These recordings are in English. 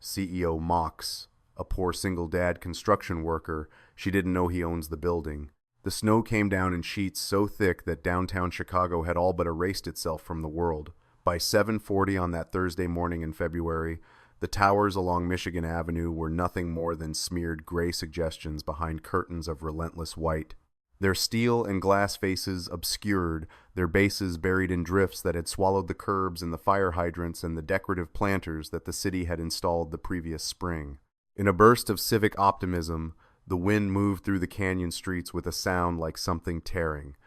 CEO Mox, a poor single dad construction worker. She didn't know he owns the building. The snow came down in sheets so thick that downtown Chicago had all but erased itself from the world. By 7:40 on that Thursday morning in February, the towers along Michigan Avenue were nothing more than smeared gray suggestions behind curtains of relentless white. Their steel and glass faces obscured, their bases buried in drifts that had swallowed the curbs and the fire hydrants and the decorative planters that the city had installed the previous spring. In a burst of civic optimism, the wind moved through the canyon streets with a sound like something tearing.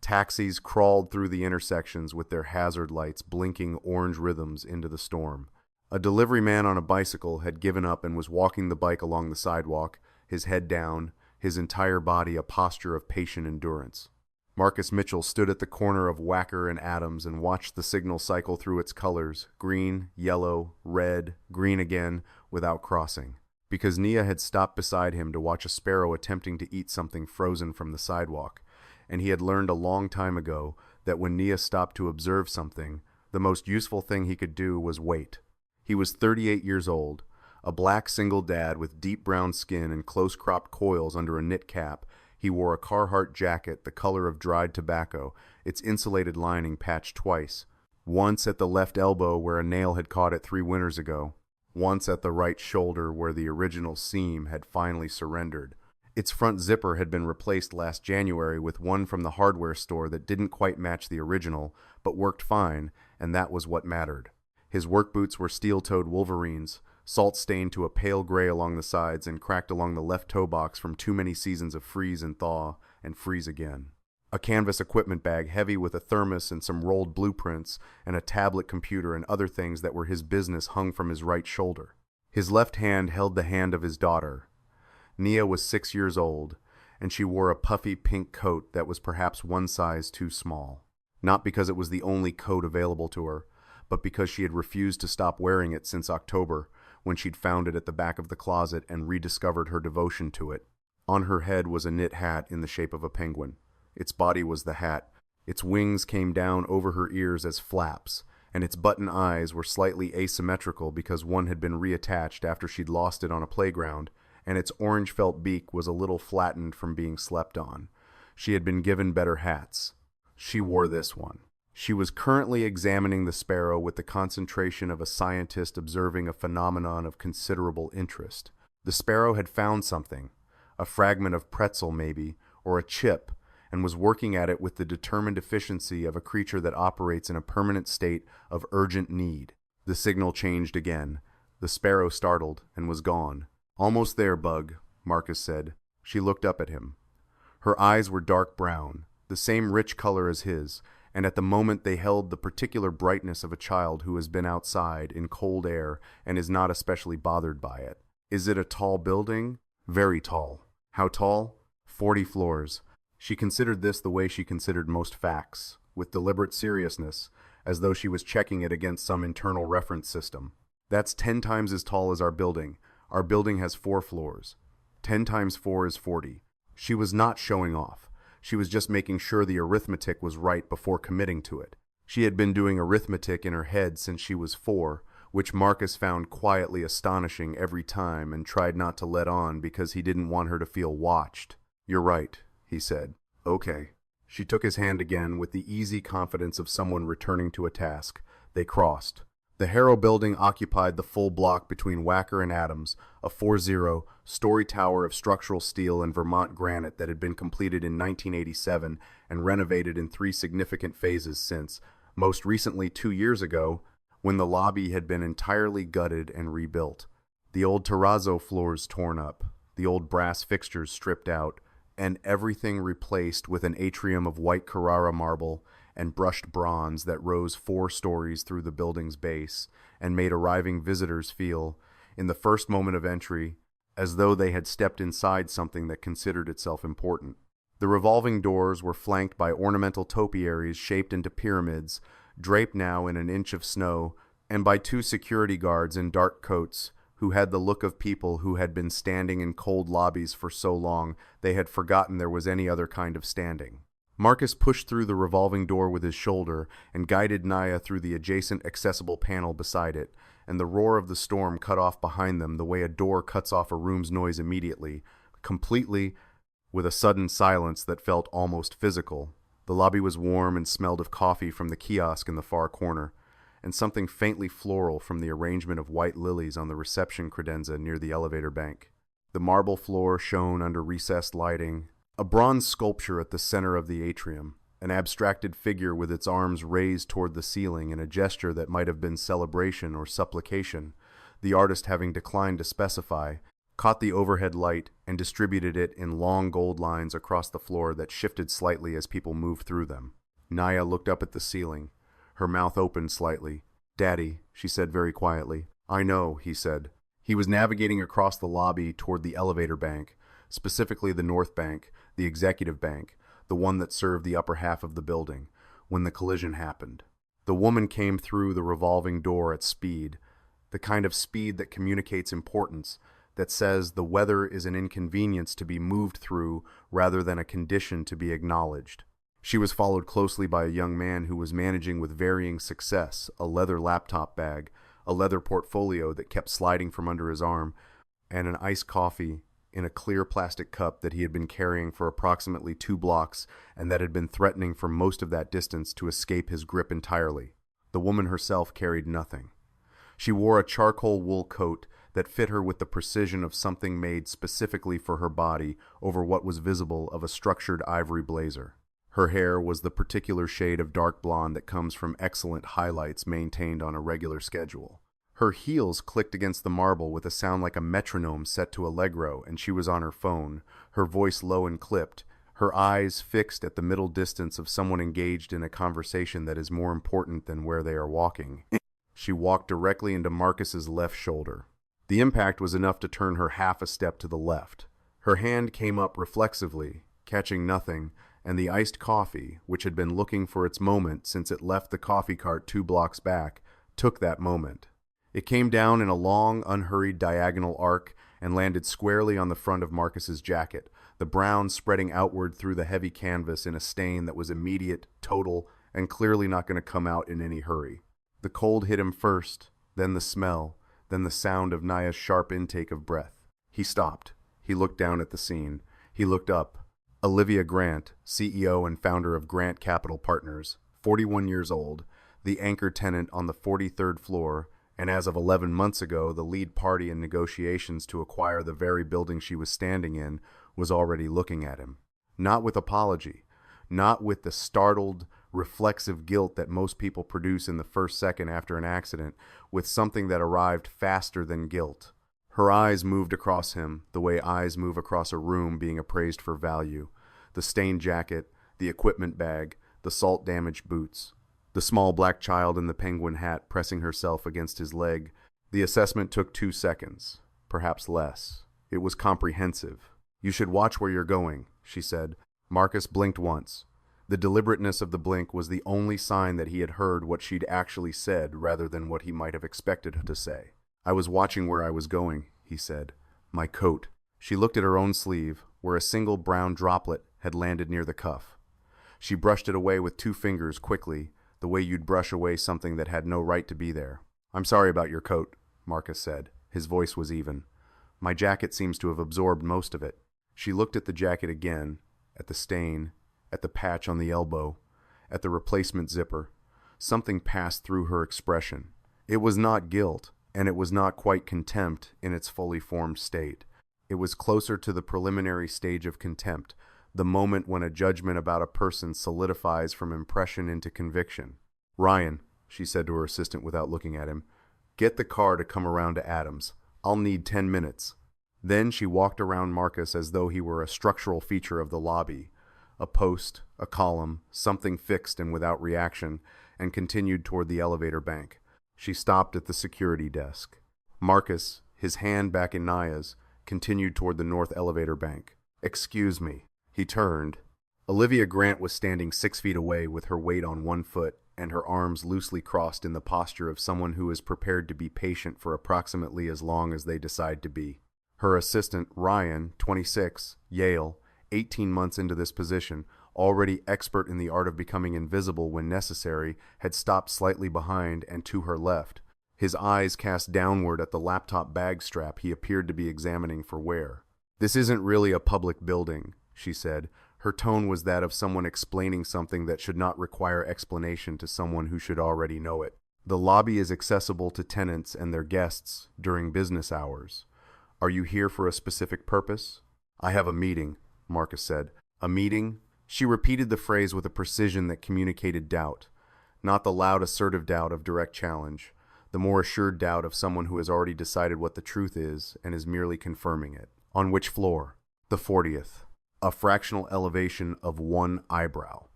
Taxis crawled through the intersections with their hazard lights blinking orange rhythms into the storm. A delivery man on a bicycle had given up and was walking the bike along the sidewalk, his head down, his entire body a posture of patient endurance. Marcus Mitchell stood at the corner of Wacker and Adams and watched the signal cycle through its colors, green, yellow, red, green again, without crossing. Because Nia had stopped beside him to watch a sparrow attempting to eat something frozen from the sidewalk, and he had learned a long time ago that when Nia stopped to observe something, the most useful thing he could do was wait. He was 38 years old, a black single dad with deep brown skin and close-cropped coils under a knit cap. He wore a Carhartt jacket the color of dried tobacco, its insulated lining patched twice, once at the left elbow where a nail had caught it 3 winters ago, once at the right shoulder where the original seam had finally surrendered. Its front zipper had been replaced last January with one from the hardware store that didn't quite match the original, but worked fine, and that was what mattered. His work boots were steel-toed Wolverines, salt-stained to a pale gray along the sides and cracked along the left toe box from too many seasons of freeze and thaw, and freeze again. A canvas equipment bag heavy with a thermos and some rolled blueprints and a tablet computer and other things that were his business hung from his right shoulder. His left hand held the hand of his daughter. Nia was 6 years old, and she wore a puffy pink coat that was perhaps one size too small. Not because it was the only coat available to her, but because she had refused to stop wearing it since October, when she'd found it at the back of the closet and rediscovered her devotion to it. On her head was a knit hat in the shape of a penguin. Its body was the hat. Its wings came down over her ears as flaps, and its button eyes were slightly asymmetrical because one had been reattached after she'd lost it on a playground, and its orange felt beak was a little flattened from being slept on. She had been given better hats. She wore this one. She was currently examining the sparrow with the concentration of a scientist observing a phenomenon of considerable interest. The sparrow had found something, a fragment of pretzel maybe, or a chip, and was working at it with the determined efficiency of a creature that operates in a permanent state of urgent need. The signal changed again. The sparrow startled and was gone. "Almost there, Bug," Marcus said. She looked up at him. Her eyes were dark brown, the same rich color as his, and at the moment they held the particular brightness of a child who has been outside in cold air and is not especially bothered by it. "Is it a tall building?" "Very tall." "How tall?" 40 floors. She considered this the way she considered most facts, with deliberate seriousness, as though she was checking it against some internal reference system. "That's 10 times as tall as our building. Our building has 4 floors. 10 times 4 is 40. She was not showing off. She was just making sure the arithmetic was right before committing to it. She had been doing arithmetic in her head since she was 4, which Marcus found quietly astonishing every time and tried not to let on because he didn't want her to feel watched. "You're right," he said. "Okay." She took his hand again with the easy confidence of someone returning to a task. They crossed. The Harrow building occupied the full block between Wacker and Adams, a 40-story tower of structural steel and Vermont granite that had been completed in 1987 and renovated in 3 significant phases since, most recently 2 years ago, when the lobby had been entirely gutted and rebuilt. The old terrazzo floors torn up, the old brass fixtures stripped out, and everything replaced with an atrium of white Carrara marble and brushed bronze that rose 4 stories through the building's base and made arriving visitors feel, in the first moment of entry, as though they had stepped inside something that considered itself important. The revolving doors were flanked by ornamental topiaries shaped into pyramids, draped now in an inch of snow, and by 2 security guards in dark coats who had the look of people who had been standing in cold lobbies for so long they had forgotten there was any other kind of standing. Marcus pushed through the revolving door with his shoulder and guided Naya through the adjacent accessible panel beside it, and the roar of the storm cut off behind them the way a door cuts off a room's noise immediately, completely, with a sudden silence that felt almost physical. The lobby was warm and smelled of coffee from the kiosk in the far corner, and something faintly floral from the arrangement of white lilies on the reception credenza near the elevator bank. The marble floor shone under recessed lighting, a bronze sculpture at the center of the atrium, an abstracted figure with its arms raised toward the ceiling in a gesture that might have been celebration or supplication, the artist having declined to specify, caught the overhead light and distributed it in long gold lines across the floor that shifted slightly as people moved through them. Naya looked up at the ceiling. Her mouth opened slightly. "Daddy," she said very quietly. "I know," he said. He was navigating across the lobby toward the elevator bank, specifically the north bank, the executive bank, the one that served the upper half of the building, when the collision happened. The woman came through the revolving door at speed, the kind of speed that communicates importance, that says the weather is an inconvenience to be moved through rather than a condition to be acknowledged. She was followed closely by a young man who was managing with varying success a leather laptop bag, a leather portfolio that kept sliding from under his arm, and an iced coffee in a clear plastic cup that he had been carrying for approximately 2 blocks and that had been threatening for most of that distance to escape his grip entirely. The woman herself carried nothing. She wore a charcoal wool coat that fit her with the precision of something made specifically for her body over what was visible of a structured ivory blazer. Her hair was the particular shade of dark blonde that comes from excellent highlights maintained on a regular schedule. Her heels clicked against the marble with a sound like a metronome set to allegro, and she was on her phone, her voice low and clipped, her eyes fixed at the middle distance of someone engaged in a conversation that is more important than where they are walking. She walked directly into Marcus's left shoulder. The impact was enough to turn her half a step to the left. Her hand came up reflexively, catching nothing, and the iced coffee, which had been looking for its moment since it left the coffee cart 2 blocks back, took that moment. It came down in a long, unhurried diagonal arc and landed squarely on the front of Marcus's jacket, the brown spreading outward through the heavy canvas in a stain that was immediate, total, and clearly not going to come out in any hurry. The cold hit him first, then the smell, then the sound of Naya's sharp intake of breath. He stopped. He looked down at the scene. He looked up. Olivia Grant, CEO and founder of Grant Capital Partners, 41 years old, the anchor tenant on the 43rd floor, and as of 11 months ago, the lead party in negotiations to acquire the very building she was standing in, was already looking at him. Not with apology, not with the startled, reflexive guilt that most people produce in the first second after an accident, with something that arrived faster than guilt. Her eyes moved across him, the way eyes move across a room being appraised for value. The stained jacket, the equipment bag, the salt-damaged boots. The small black child in the penguin hat pressing herself against his leg. The assessment took 2 seconds, perhaps less. It was comprehensive. "You should watch where you're going," she said. Marcus blinked once. The deliberateness of the blink was the only sign that he had heard what she'd actually said rather than what he might have expected her to say. "I was watching where I was going," he said. "My coat." She looked at her own sleeve, where a single brown droplet had landed near the cuff. She brushed it away with 2 fingers quickly, the way you'd brush away something that had no right to be there. "I'm sorry about your coat," Marcus said. His voice was even. "My jacket seems to have absorbed most of it." She looked at the jacket again, at the stain, at the patch on the elbow, at the replacement zipper. Something passed through her expression. It was not guilt, and it was not quite contempt in its fully formed state. It was closer to the preliminary stage of contempt, the moment when a judgment about a person solidifies from impression into conviction. "Ryan," she said to her assistant without looking at him, "get the car to come around to Adams. I'll need 10 minutes. Then she walked around Marcus as though he were a structural feature of the lobby, a post, a column, something fixed and without reaction, and continued toward the elevator bank. She stopped at the security desk. Marcus, his hand back in Naya's, continued toward the north elevator bank. "Excuse me." He turned. Olivia Grant was standing 6 feet away with her weight on one foot and her arms loosely crossed in the posture of someone who is prepared to be patient for approximately as long as they decide to be. Her assistant, Ryan, 26, Yale, 18 months into this position, already expert in the art of becoming invisible when necessary, had stopped slightly behind and to her left. His eyes cast downward at the laptop bag strap he appeared to be examining for wear. "This isn't really a public building," she said. Her tone was that of someone explaining something that should not require explanation to someone who should already know it. "The lobby is accessible to tenants and their guests during business hours. Are you here for a specific purpose?" "I have a meeting," Marcus said. "A meeting?" She repeated the phrase with a precision that communicated doubt. Not the loud, assertive doubt of direct challenge, the more assured doubt of someone who has already decided what the truth is and is merely confirming it. "On which floor?" "The 40th. A fractional elevation of one eyebrow.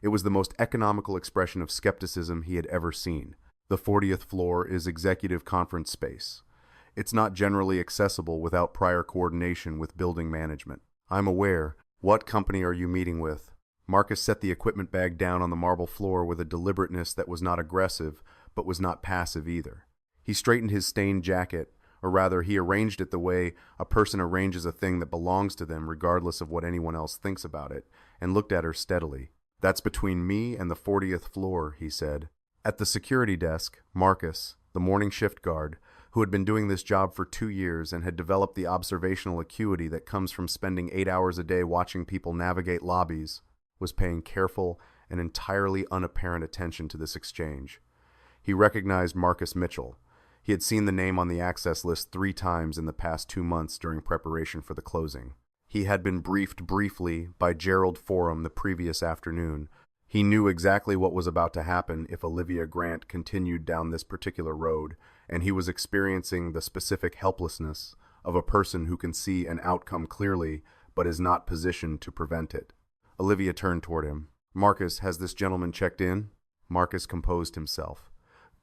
It was the most economical expression of skepticism he had ever seen. "The 40th floor is executive conference space. It's not generally accessible without prior coordination with building management." "I'm aware. What company are you meeting with?" Marcus set the equipment bag down on the marble floor with a deliberateness that was not aggressive, but was not passive either. He straightened his stained jacket, or rather, he arranged it the way a person arranges a thing that belongs to them regardless of what anyone else thinks about it, and looked at her steadily. "That's between me and the 40th floor, he said. At the security desk, Marcus, the morning shift guard, who had been doing this job for 2 years and had developed the observational acuity that comes from spending 8 hours a day watching people navigate lobbies, was paying careful and entirely unapparent attention to this exchange. He recognized Marcus Mitchell. He had seen the name on the access list 3 times in the past 2 months during preparation for the closing. He had been briefed briefly by Gerald Forum the previous afternoon. He knew exactly what was about to happen if Olivia Grant continued down this particular road, and he was experiencing the specific helplessness of a person who can see an outcome clearly but is not positioned to prevent it. Olivia turned toward him. "Marcus, has this gentleman checked in?" Marcus composed himself.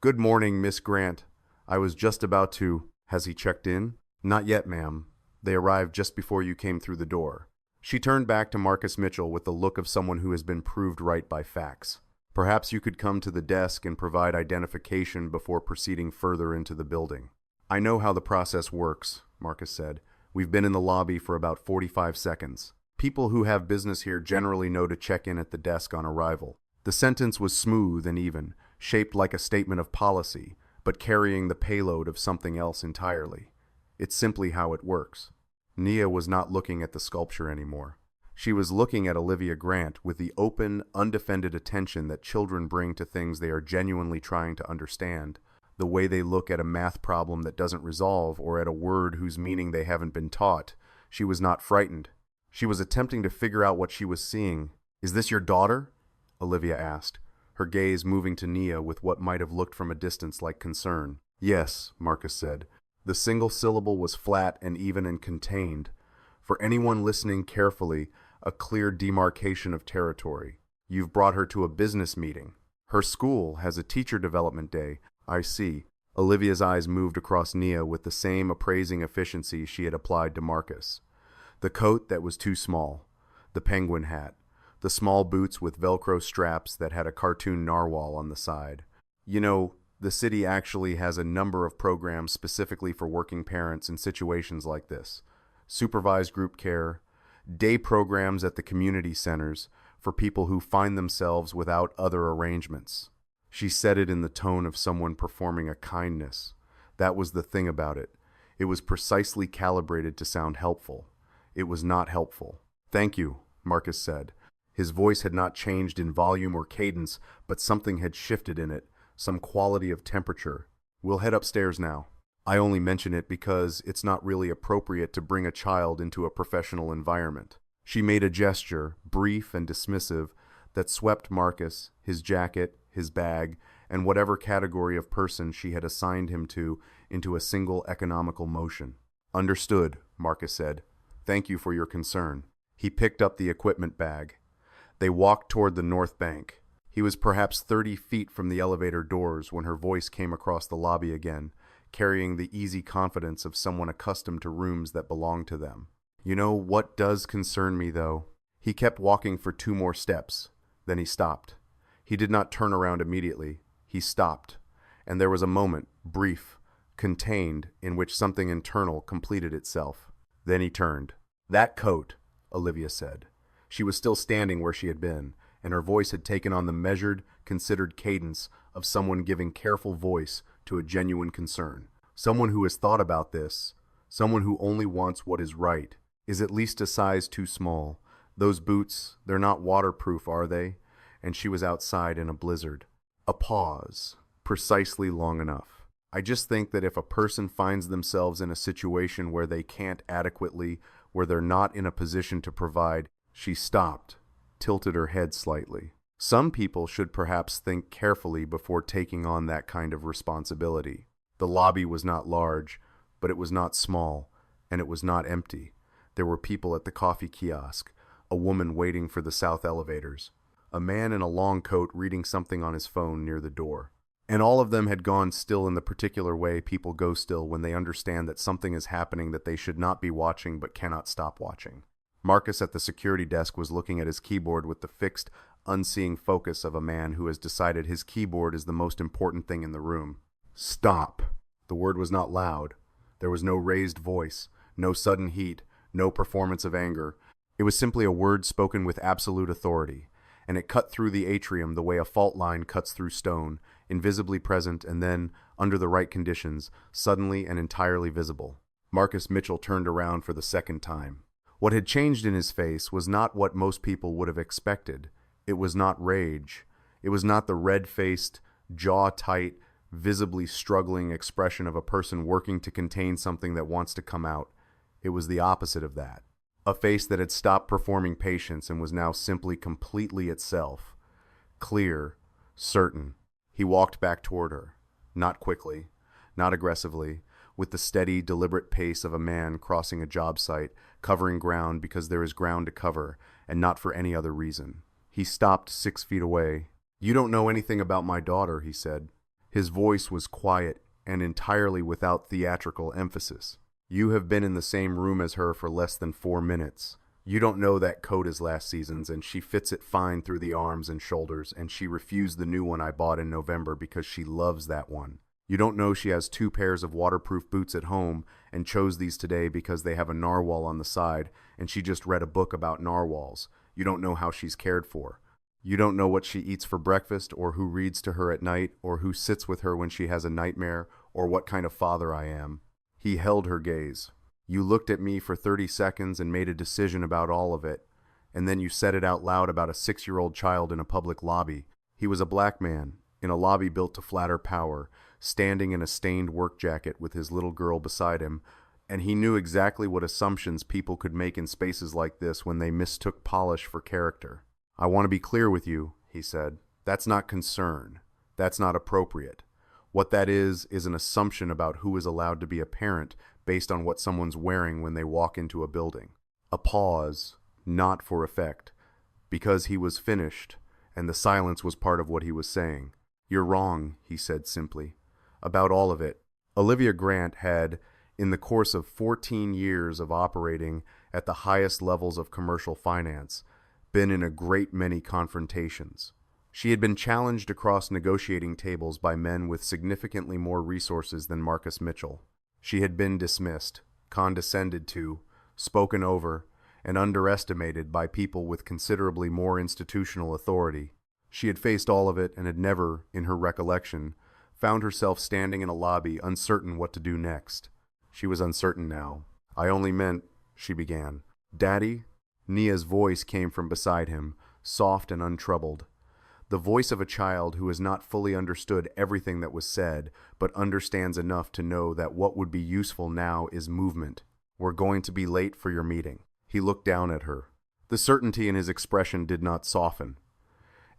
"Good morning, Miss Grant. I was just about to—" "Has he checked in?" "Not yet, ma'am. They arrived just before you came through the door." She turned back to Marcus Mitchell with the look of someone who has been proved right by facts. "Perhaps you could come to the desk and provide identification before proceeding further into the building." "I know how the process works," Marcus said. "We've been in the lobby for about 45 seconds. People who have business here generally know to check in at the desk on arrival." The sentence was smooth and even, shaped like a statement of policy, but carrying the payload of something else entirely. It's simply how it works. Nia was not looking at the sculpture anymore. She was looking at Olivia Grant with the open, undefended attention that children bring to things they are genuinely trying to understand, the way they look at a math problem that doesn't resolve or at a word whose meaning they haven't been taught. She was not frightened. She was attempting to figure out what she was seeing. "Is this your daughter?" Olivia asked, her gaze moving to Nia with what might have looked from a distance like concern. "Yes," Marcus said. The single syllable was flat and even and contained. For anyone listening carefully, a clear demarcation of territory. "You've brought her to a business meeting. Her school has a teacher development day." "I see." Olivia's eyes moved across Nia with the same appraising efficiency she had applied to Marcus. The coat that was too small, the penguin hat, the small boots with Velcro straps that had a cartoon narwhal on the side. "You know, the city actually has a number of programs specifically for working parents in situations like this. Supervised group care, day programs at the community centers for people who find themselves without other arrangements." She said it in the tone of someone performing a kindness. That was the thing about it. It was precisely calibrated to sound helpful. It was not helpful. "Thank you," Marcus said. His voice had not changed in volume or cadence, but something had shifted in it, some quality of temperature. "We'll head upstairs now. I only mention it because it's not really appropriate to bring a child into a professional environment." She made a gesture, brief and dismissive, that swept Marcus, his jacket, his bag, and whatever category of person she had assigned him to into a single economical motion. "Understood," Marcus said. "Thank you for your concern." He picked up the equipment bag. They walked toward the north bank. He was perhaps 30 feet from the elevator doors when her voice came across the lobby again, carrying the easy confidence of someone accustomed to rooms that belong to them. "You know what does concern me, though?" He kept walking for 2 more steps. Then he stopped. He did not turn around immediately. He stopped, and there was a moment, brief, contained, in which something internal completed itself. Then he turned. "That coat," Olivia said. She was still standing where she had been, and her voice had taken on the measured, considered cadence of someone giving careful voice to a genuine concern. Someone who has thought about this, someone who only wants what is right, is at least a size too small. Those boots, they're not waterproof, are they? And she was outside in a blizzard. A pause, precisely long enough. I just think that if a person finds themselves in a situation where they can't adequately, where they're not in a position to provide, she stopped, tilted her head slightly. Some people should perhaps think carefully before taking on that kind of responsibility. The lobby was not large, but it was not small, and it was not empty. There were people at the coffee kiosk, a woman waiting for the south elevators, a man in a long coat reading something on his phone near the door. And all of them had gone still in the particular way people go still when they understand that something is happening that they should not be watching but cannot stop watching. Marcus at the security desk was looking at his keyboard with the fixed, unseeing focus of a man who has decided his keyboard is the most important thing in the room. Stop! The word was not loud. There was no raised voice, no sudden heat, no performance of anger. It was simply a word spoken with absolute authority, and it cut through the atrium the way a fault line cuts through stone, invisibly present and then, under the right conditions, suddenly and entirely visible. Marcus Mitchell turned around for the second time. What had changed in his face was not what most people would have expected. It was not rage. It was not the red-faced, jaw-tight, visibly struggling expression of a person working to contain something that wants to come out. It was the opposite of that. A face that had stopped performing patience and was now simply completely itself. Clear, certain. He walked back toward her. Not quickly, not aggressively, with the steady, deliberate pace of a man crossing a job site, covering ground because there is ground to cover, and not for any other reason. He stopped 6 feet away. "You don't know anything about my daughter," he said. His voice was quiet and entirely without theatrical emphasis. "You have been in the same room as her for less than 4 minutes. You don't know that coat is last season's, and she fits it fine through the arms and shoulders, and she refused the new one I bought in November because she loves that one. You don't know she has 2 pairs of waterproof boots at home and chose these today because they have a narwhal on the side, and she just read a book about narwhals. You don't know how she's cared for. You don't know what she eats for breakfast, or who reads to her at night, or who sits with her when she has a nightmare, or what kind of father I am." He held her gaze. "You looked at me for 30 seconds and made a decision about all of it, and then you said it out loud about a 6-year-old child in a public lobby." He was a black man, in a lobby built to flatter power, standing in a stained work jacket with his little girl beside him, and he knew exactly what assumptions people could make in spaces like this when they mistook polish for character. "I want to be clear with you," he said. "That's not concern. That's not appropriate. What that is an assumption about who is allowed to be a parent based on what someone's wearing when they walk into a building." A pause, not for effect, because he was finished, and the silence was part of what he was saying. "You're wrong," he said simply, "about all of it." Olivia Grant had, in the course of 14 years of operating at the highest levels of commercial finance, been in a great many confrontations. She had been challenged across negotiating tables by men with significantly more resources than Marcus Mitchell. She had been dismissed, condescended to, spoken over, and underestimated by people with considerably more institutional authority. She had faced all of it and had never, in her recollection, found herself standing in a lobby uncertain what to do next. She was uncertain now. "I only meant," she began. "Daddy?" Nia's voice came from beside him, soft and untroubled. The voice of a child who has not fully understood everything that was said, but understands enough to know that what would be useful now is movement. "We're going to be late for your meeting." He looked down at her. The certainty in his expression did not soften.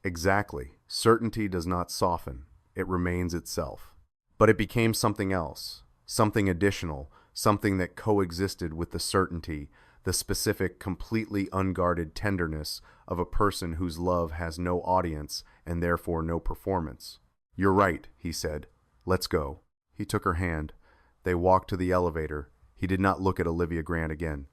Exactly. Certainty does not soften. It remains itself. But it became something else, something additional, something that coexisted with the certainty, the specific, completely unguarded tenderness of a person whose love has no audience and therefore no performance. "You're right," he said. "Let's go." He took her hand. They walked to the elevator. He did not look at Olivia Grant again.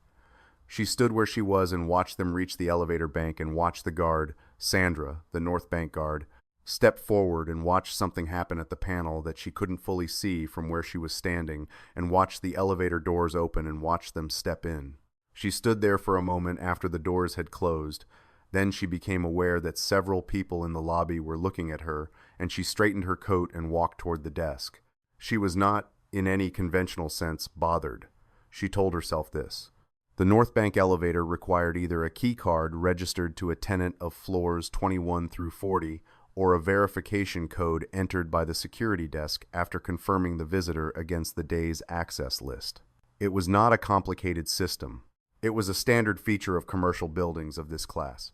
She stood where she was and watched them reach the elevator bank and watch the guard, Sandra, the North Bank guard, step forward and watch something happen at the panel that she couldn't fully see from where she was standing, and watch the elevator doors open and watch them step in. She stood there for a moment after the doors had closed. Then she became aware that several people in the lobby were looking at her, and she straightened her coat and walked toward the desk. She was not, in any conventional sense, bothered. She told herself this. The North Bank elevator required either a key card registered to a tenant of floors 21 through 40 or a verification code entered by the security desk after confirming the visitor against the day's access list. It was not a complicated system. It was a standard feature of commercial buildings of this class.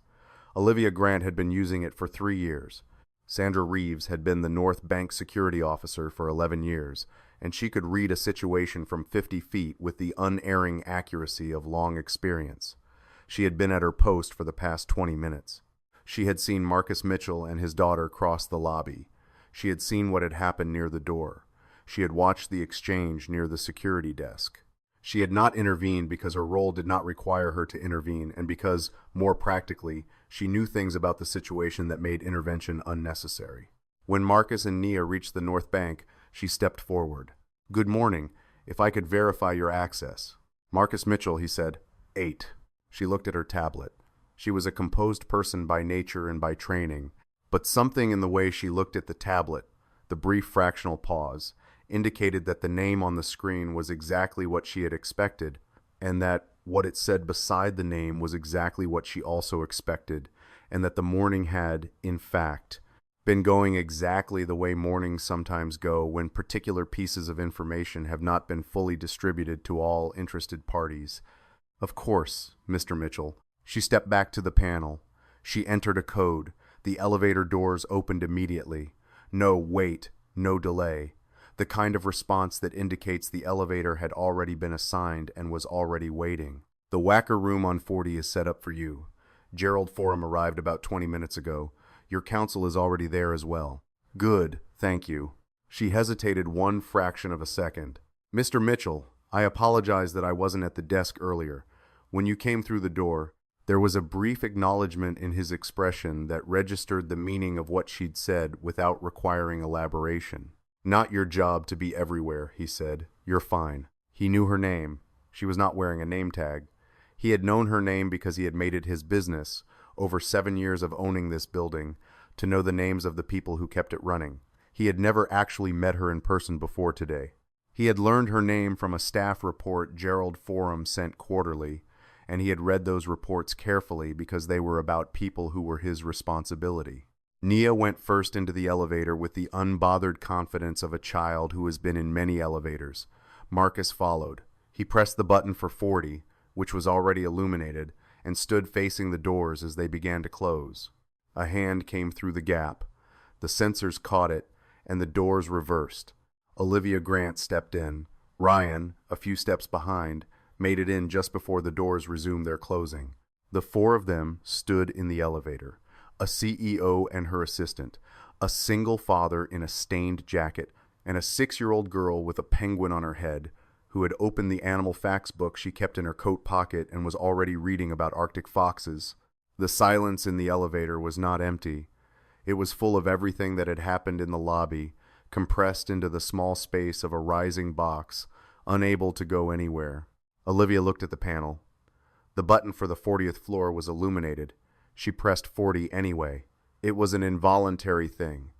Olivia Grant had been using it for 3 years. Sandra Reeves had been the North Bank security officer for 11 years, and she could read a situation from 50 feet with the unerring accuracy of long experience. She had been at her post for the past 20 minutes. She had seen Marcus Mitchell and his daughter cross the lobby. She had seen what had happened near the door. She had watched the exchange near the security desk. She had not intervened because her role did not require her to intervene, and because, more practically, she knew things about the situation that made intervention unnecessary. When Marcus and Nia reached the North Bank, she stepped forward. "Good morning. If I could verify your access." "Marcus Mitchell," he said. 8. She looked at her tablet. She was a composed person by nature and by training, but something in the way she looked at the tablet, the brief fractional pause, indicated that the name on the screen was exactly what she had expected, and that what it said beside the name was exactly what she also expected, and that the morning had, in fact, been going exactly the way mornings sometimes go when particular pieces of information have not been fully distributed to all interested parties. "Of course, Mr. Mitchell." She stepped back to the panel. She entered a code. The elevator doors opened immediately. No wait, no delay. The kind of response that indicates the elevator had already been assigned and was already waiting. "The Wacker room on 40 is set up for you. Gerald Forum arrived about 20 minutes ago. Your counsel is already there as well." "Good, thank you." She hesitated one fraction of a second. "Mr. Mitchell, I apologize that I wasn't at the desk earlier. When you came through the door," there was a brief acknowledgement in his expression that registered the meaning of what she'd said without requiring elaboration. "Not your job to be everywhere," he said. "You're fine." He knew her name. She was not wearing a name tag. He had known her name because he had made it his business, over 7 years of owning this building, to know the names of the people who kept it running. He had never actually met her in person before today. He had learned her name from a staff report Gerald Forum sent quarterly, and he had read those reports carefully because they were about people who were his responsibility. Nia went first into the elevator with the unbothered confidence of a child who has been in many elevators. Marcus followed. He pressed the button for 40, which was already illuminated, and stood facing the doors as they began to close. A hand came through the gap. The sensors caught it, and the doors reversed. Olivia Grant stepped in. Ryan, a few steps behind, made it in just before the doors resumed their closing. The 4 of them stood in the elevator. A CEO and her assistant, a single father in a stained jacket, and a 6-year-old girl with a penguin on her head, who had opened the animal facts book she kept in her coat pocket and was already reading about Arctic foxes. The silence in the elevator was not empty. It was full of everything that had happened in the lobby, compressed into the small space of a rising box, unable to go anywhere. Olivia looked at the panel. The button for the 40th floor was illuminated. She pressed 40 anyway. It was an involuntary thing.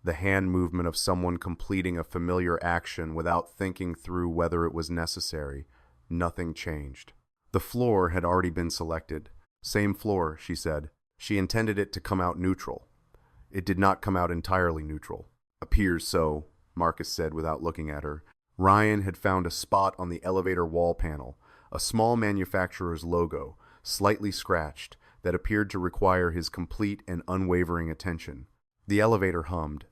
The hand movement of someone completing a familiar action without thinking through whether it was necessary. Nothing changed. The floor had already been selected. "Same floor," she said. She intended it to come out neutral. It did not come out entirely neutral. "Appears so," Marcus said without looking at her. Ryan had found a spot on the elevator wall panel, a small manufacturer's logo, slightly scratched, that appeared to require his complete and unwavering attention. The elevator hummed.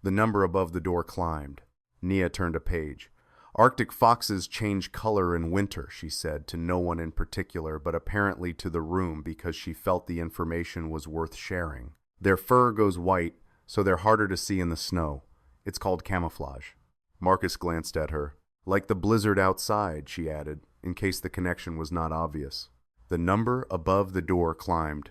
The number above the door climbed. Nia turned a page. "Arctic foxes change color in winter," she said, to no one in particular, but apparently to the room because she felt the information was worth sharing. "Their fur goes white, so they're harder to see in the snow. It's called camouflage." Marcus glanced at her. "Like the blizzard outside," she added, in case the connection was not obvious. The number above the door climbed.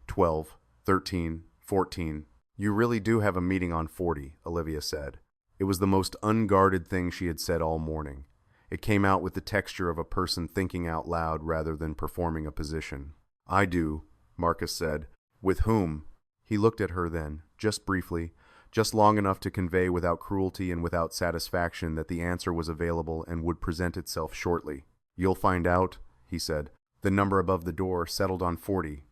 12, 13, 14. "You really do have a meeting on 40, Olivia said. It was the most unguarded thing she had said all morning. It came out with the texture of a person thinking out loud rather than performing a position. "I do," Marcus said. "With whom?" He looked at her then, just briefly, just long enough to convey without cruelty and without satisfaction that the answer was available and would present itself shortly. "You'll find out," he said. The number above the door settled on 40.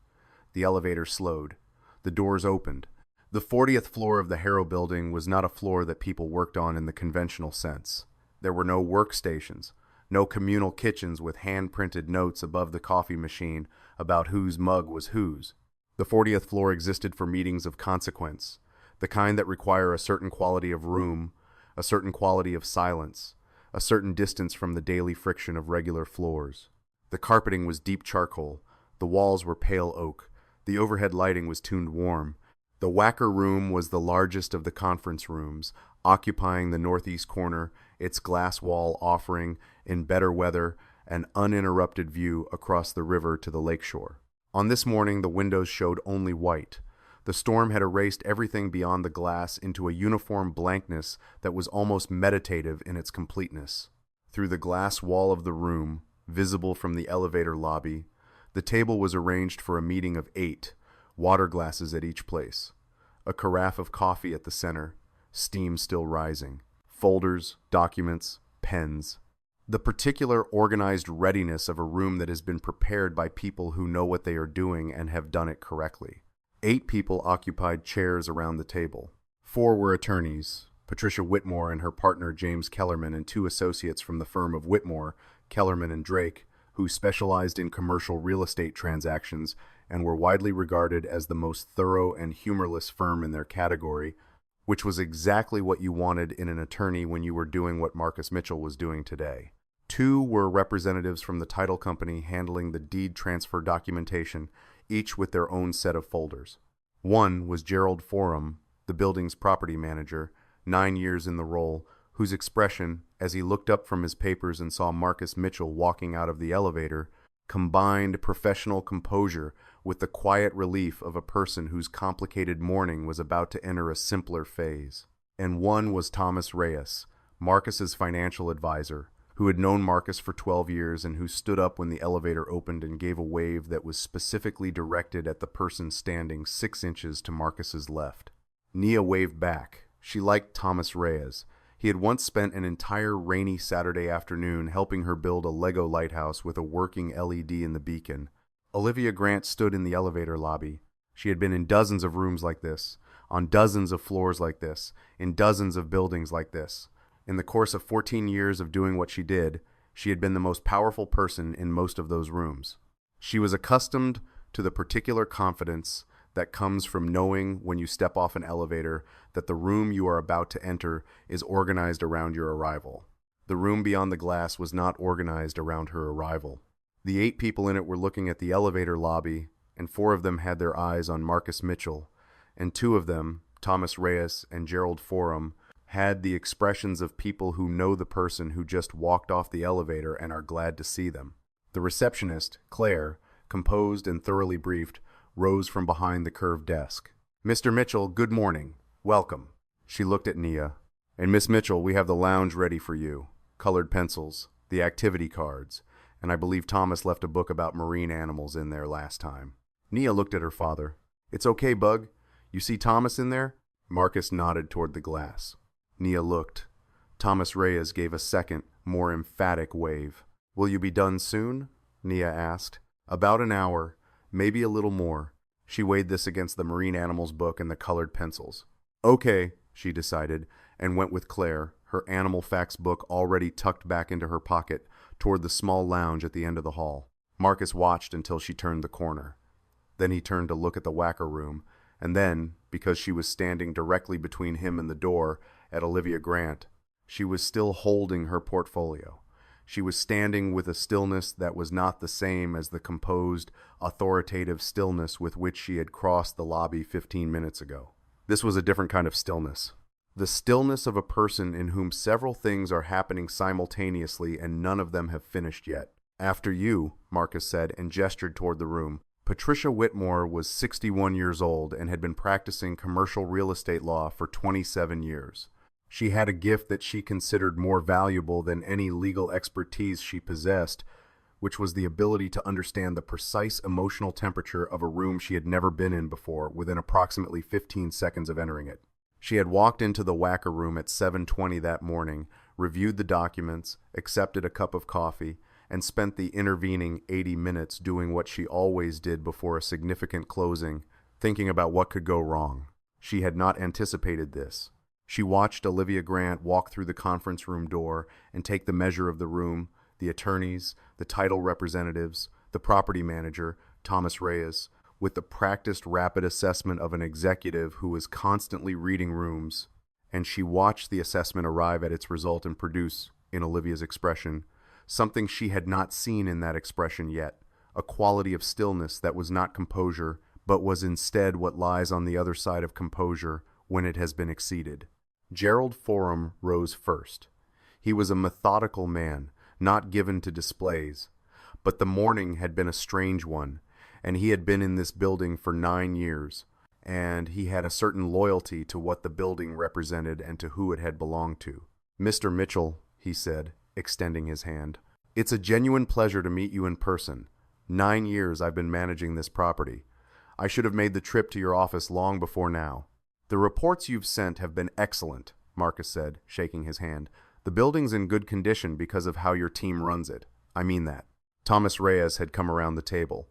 The elevator slowed. The doors opened. The 40th floor of the Harrow building was not a floor that people worked on in the conventional sense. There were no workstations, no communal kitchens with hand-printed notes above the coffee machine about whose mug was whose. The 40th floor existed for meetings of consequence, the kind that require a certain quality of room, a certain quality of silence, a certain distance from the daily friction of regular floors. The carpeting was deep charcoal, the walls were pale oak, the overhead lighting was tuned warm. The Wacker room was the largest of the conference rooms, occupying the northeast corner, its glass wall offering, in better weather, an uninterrupted view across the river to the lakeshore. On this morning, the windows showed only white. The storm had erased everything beyond the glass into a uniform blankness that was almost meditative in its completeness. Through the glass wall of the room, visible from the elevator lobby, the table was arranged for a meeting of 8, water glasses at each place, a carafe of coffee at the center, steam still rising, folders, documents, pens. The particular organized readiness of a room that has been prepared by people who know what they are doing and have done it correctly. 8 people occupied chairs around the table. 4 were attorneys, Patricia Whitmore and her partner James Kellerman and 2 associates from the firm of Whitmore, Kellerman and Drake, who specialized in commercial real estate transactions and were widely regarded as the most thorough and humorless firm in their category, which was exactly what you wanted in an attorney when you were doing what Marcus Mitchell was doing today. 2 were representatives from the title company handling the deed transfer documentation, each with their own set of folders. 1 was Gerald Forum, the building's property manager, 9 years in the role, whose expression, as he looked up from his papers and saw Marcus Mitchell walking out of the elevator, combined professional composure with the quiet relief of a person whose complicated morning was about to enter a simpler phase. And 1 was Thomas Reyes, Marcus's financial advisor, who had known Marcus for 12 years and who stood up when the elevator opened and gave a wave that was specifically directed at the person standing 6 inches to Marcus's left. Nia waved back. She liked Thomas Reyes. He had once spent an entire rainy Saturday afternoon helping her build a Lego lighthouse with a working LED in the beacon. Olivia Grant stood in the elevator lobby. She had been in dozens of rooms like this, on dozens of floors like this, in dozens of buildings like this. In the course of 14 years of doing what she did, she had been the most powerful person in most of those rooms. She was accustomed to the particular confidence that comes from knowing when you step off an elevator that the room you are about to enter is organized around your arrival. The room beyond the glass was not organized around her arrival. The 8 people in it were looking at the elevator lobby, and 4 of them had their eyes on Marcus Mitchell, and 2 of them, Thomas Reyes and Gerald Forum, had the expressions of people who know the person who just walked off the elevator and are glad to see them. The receptionist, Claire, composed and thoroughly briefed, rose from behind the curved desk. "Mr. Mitchell, good morning. Welcome." She looked at Nia. "And Miss Mitchell, we have the lounge ready for you. Colored pencils, the activity cards, and I believe Thomas left a book about marine animals in there last time." Nia looked at her father. "It's okay, Bug. You see Thomas in there?" Marcus nodded toward the glass. Nia looked. Thomas Reyes gave a second, more emphatic wave. "Will you be done soon?" Nia asked. "About an hour. Maybe a little more." She weighed this against the marine animals book and the colored pencils. "Okay," she decided, and went with Claire, her animal facts book already tucked back into her pocket, toward the small lounge at the end of the hall. Marcus watched until she turned the corner. Then he turned to look at the Wacker room, and then, because she was standing directly between him and the door, at Olivia Grant, she was still holding her portfolio. She was standing with a stillness that was not the same as the composed, authoritative stillness with which she had crossed the lobby 15 minutes ago. This was a different kind of stillness. The stillness of a person in whom several things are happening simultaneously and none of them have finished yet. "After you," Marcus said, and gestured toward the room. Patricia Whitmore was 61 years old and had been practicing commercial real estate law for 27 years. She had a gift that she considered more valuable than any legal expertise she possessed, which was the ability to understand the precise emotional temperature of a room she had never been in before within approximately 15 seconds of entering it. She had walked into the whacker room at 7:20 that morning, reviewed the documents, accepted a cup of coffee, and spent the intervening 80 minutes doing what she always did before a significant closing, thinking about what could go wrong. She had not anticipated this. She watched Olivia Grant walk through the conference room door and take the measure of the room, the attorneys, the title representatives, the property manager, Thomas Reyes, with the practiced rapid assessment of an executive who is constantly reading rooms, and she watched the assessment arrive at its result and produce, in Olivia's expression, something she had not seen in that expression yet, a quality of stillness that was not composure, but was instead what lies on the other side of composure when it has been exceeded. Gerald Forum rose first. He was a methodical man, not given to displays, but the morning had been a strange one, and he had been in this building for 9 years, and he had a certain loyalty to what the building represented and to who it had belonged to. "Mr. Mitchell," he said, extending his hand, "it's a genuine pleasure to meet you in person. 9 years I've been managing this property. I should have made the trip to your office long before now." "The reports you've sent have been excellent," Marcus said, shaking his hand. "The building's in good condition because of how your team runs it. I mean that." Thomas Reyes had come around the table.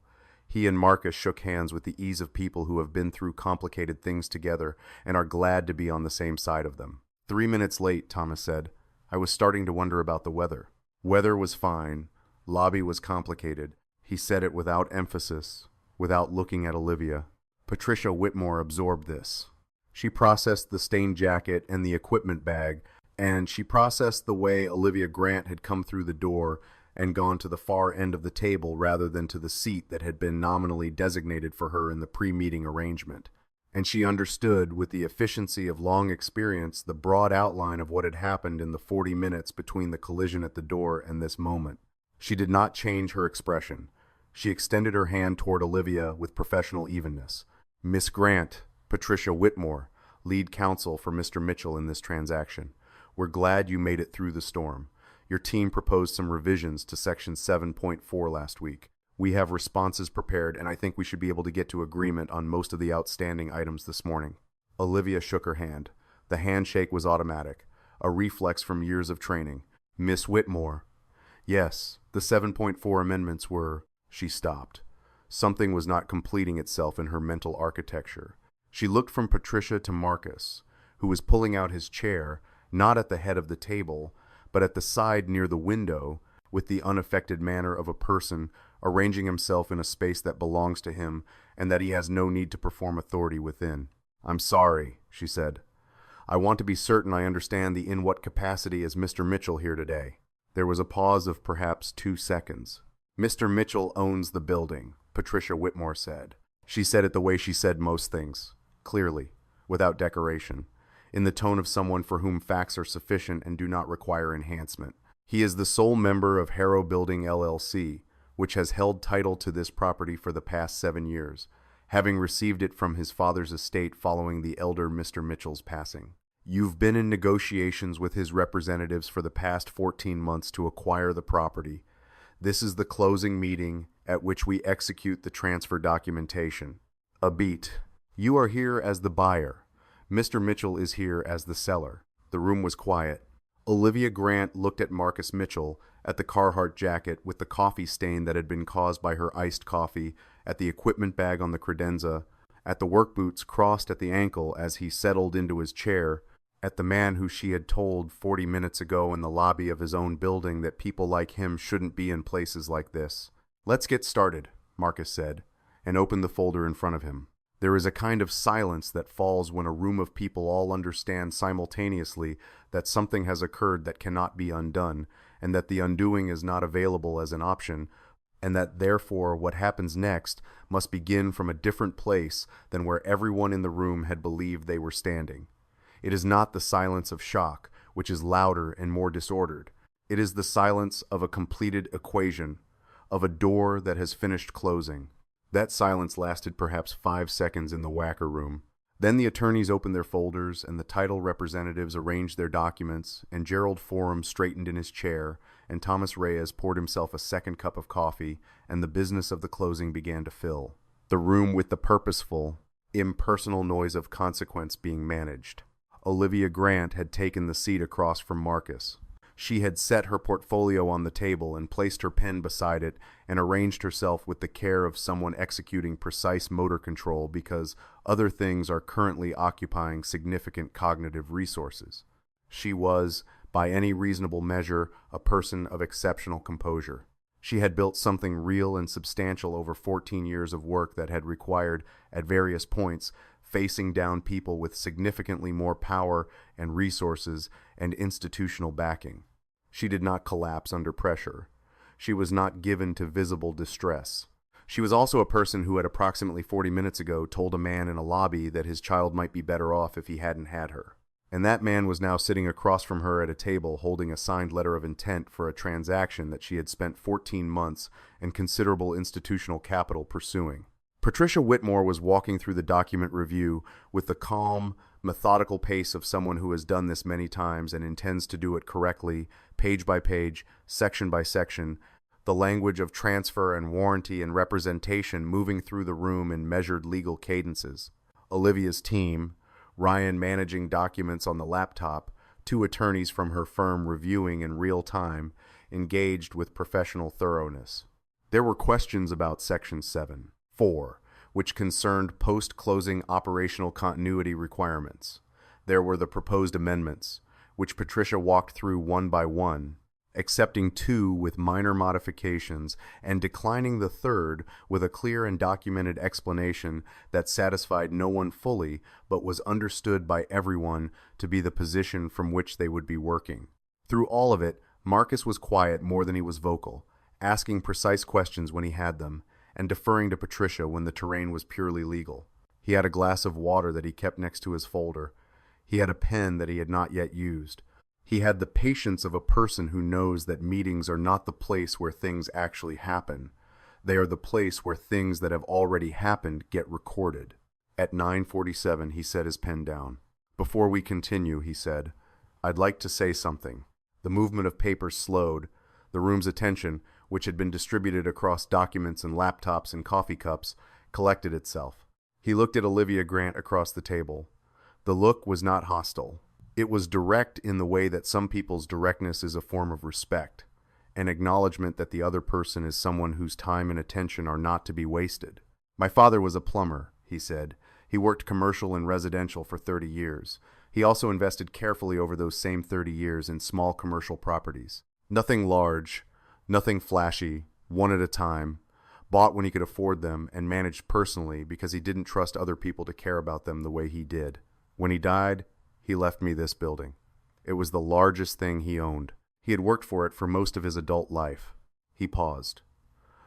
He and Marcus shook hands with the ease of people who have been through complicated things together and are glad to be on the same side of them. 3 minutes late, Thomas said. "I was starting to wonder about the weather." Weather was fine. Lobby was complicated. He said it without emphasis, without looking at Olivia. Patricia Whitmore absorbed this. She processed the stained jacket and the equipment bag, and she processed the way Olivia Grant had come through the door and gone to the far end of the table rather than to the seat that had been nominally designated for her in the pre-meeting arrangement. And she understood, with the efficiency of long experience, the broad outline of what had happened in the 40 minutes between the collision at the door and this moment. She did not change her expression. She extended her hand toward Olivia with professional evenness. "Miss Grant, Patricia Whitmore, lead counsel for Mr. Mitchell in this transaction. We're glad you made it through the storm. Your team proposed some revisions to Section 7.4 last week. We have responses prepared, and I think we should be able to get to agreement on most of the outstanding items this morning." Olivia shook her hand. The handshake was automatic, a reflex from years of training. "Miss Whitmore." "Yes, the 7.4 amendments were—" She stopped. Something was not completing itself in her mental architecture. She looked from Patricia to Marcus, who was pulling out his chair, not at the head of the table, but at the side near the window, with the unaffected manner of a person arranging himself in a space that belongs to him and that he has no need to perform authority within. "I'm sorry," she said. "I want to be certain I understand the in what capacity is Mr. Mitchell here today." There was a pause of perhaps 2 seconds. "Mr. Mitchell owns the building," Patricia Whitmore said. She said it the way she said most things, clearly, without decoration, in the tone of someone for whom facts are sufficient and do not require enhancement. "He is the sole member of Harrow Building LLC, which has held title to this property for the past 7 years, having received it from his father's estate following the elder Mr. Mitchell's passing. You've been in negotiations with his representatives for the past 14 months to acquire the property. This is the closing meeting at which we execute the transfer documentation. A beat. You are here as the buyer. Mr. Mitchell is here as the seller." The room was quiet. Olivia Grant looked at Marcus Mitchell, at the Carhartt jacket with the coffee stain that had been caused by her iced coffee, at the equipment bag on the credenza, at the work boots crossed at the ankle as he settled into his chair, at the man who she had told 40 minutes ago in the lobby of his own building that people like him shouldn't be in places like this. "Let's get started," Marcus said, and opened the folder in front of him. There is a kind of silence that falls when a room of people all understand simultaneously that something has occurred that cannot be undone, and that the undoing is not available as an option, and that therefore what happens next must begin from a different place than where everyone in the room had believed they were standing. It is not the silence of shock, which is louder and more disordered. It is the silence of a completed equation, of a door that has finished closing. That silence lasted perhaps 5 seconds in the whacker room. Then the attorneys opened their folders, and the title representatives arranged their documents, and Gerald Forum straightened in his chair, and Thomas Reyes poured himself a second cup of coffee, and the business of the closing began to fill the room with the purposeful, impersonal noise of consequence being managed. Olivia Grant had taken the seat across from Marcus. She had set her portfolio on the table and placed her pen beside it and arranged herself with the care of someone executing precise motor control because other things are currently occupying significant cognitive resources. She was, by any reasonable measure, a person of exceptional composure. She had built something real and substantial over 14 years of work that had required, at various points, facing down people with significantly more power and resources and institutional backing. She did not collapse under pressure. She was not given to visible distress. She was also a person who had approximately 40 minutes ago told a man in a lobby that his child might be better off if he hadn't had her. And that man was now sitting across from her at a table holding a signed letter of intent for a transaction that she had spent 14 months and considerable institutional capital pursuing. Patricia Whitmore was walking through the document review with the calm, methodical pace of someone who has done this many times and intends to do it correctly, page by page, section by section, the language of transfer and warranty and representation moving through the room in measured legal cadences. Olivia's team, Ryan managing documents on the laptop, 2 attorneys from her firm reviewing in real time, engaged with professional thoroughness. There were questions about Section 7.4, which concerned post-closing operational continuity requirements. There were the proposed amendments, which Patricia walked through one by one, accepting 2 with minor modifications and declining the 3rd with a clear and documented explanation that satisfied no one fully but was understood by everyone to be the position from which they would be working. Through all of it, Marcus was quiet more than he was vocal, asking precise questions when he had them, and deferring to Patricia when the terrain was purely legal. He had a glass of water that he kept next to his folder. He had a pen that he had not yet used. He had the patience of a person who knows that meetings are not the place where things actually happen. They are the place where things that have already happened get recorded. At 9:47, he set his pen down. "Before we continue," he said, "I'd like to say something." The movement of paper slowed. The room's attention, which had been distributed across documents and laptops and coffee cups, collected itself. He looked at Olivia Grant across the table. The look was not hostile. It was direct in the way that some people's directness is a form of respect, an acknowledgement that the other person is someone whose time and attention are not to be wasted. "My father was a plumber," he said. "He worked commercial and residential for 30 years. He also invested carefully over those same 30 years in small commercial properties. Nothing large, nothing flashy, one at a time, bought when he could afford them and managed personally because he didn't trust other people to care about them the way he did. When he died, he left me this building. It was the largest thing he owned. He had worked for it for most of his adult life." He paused.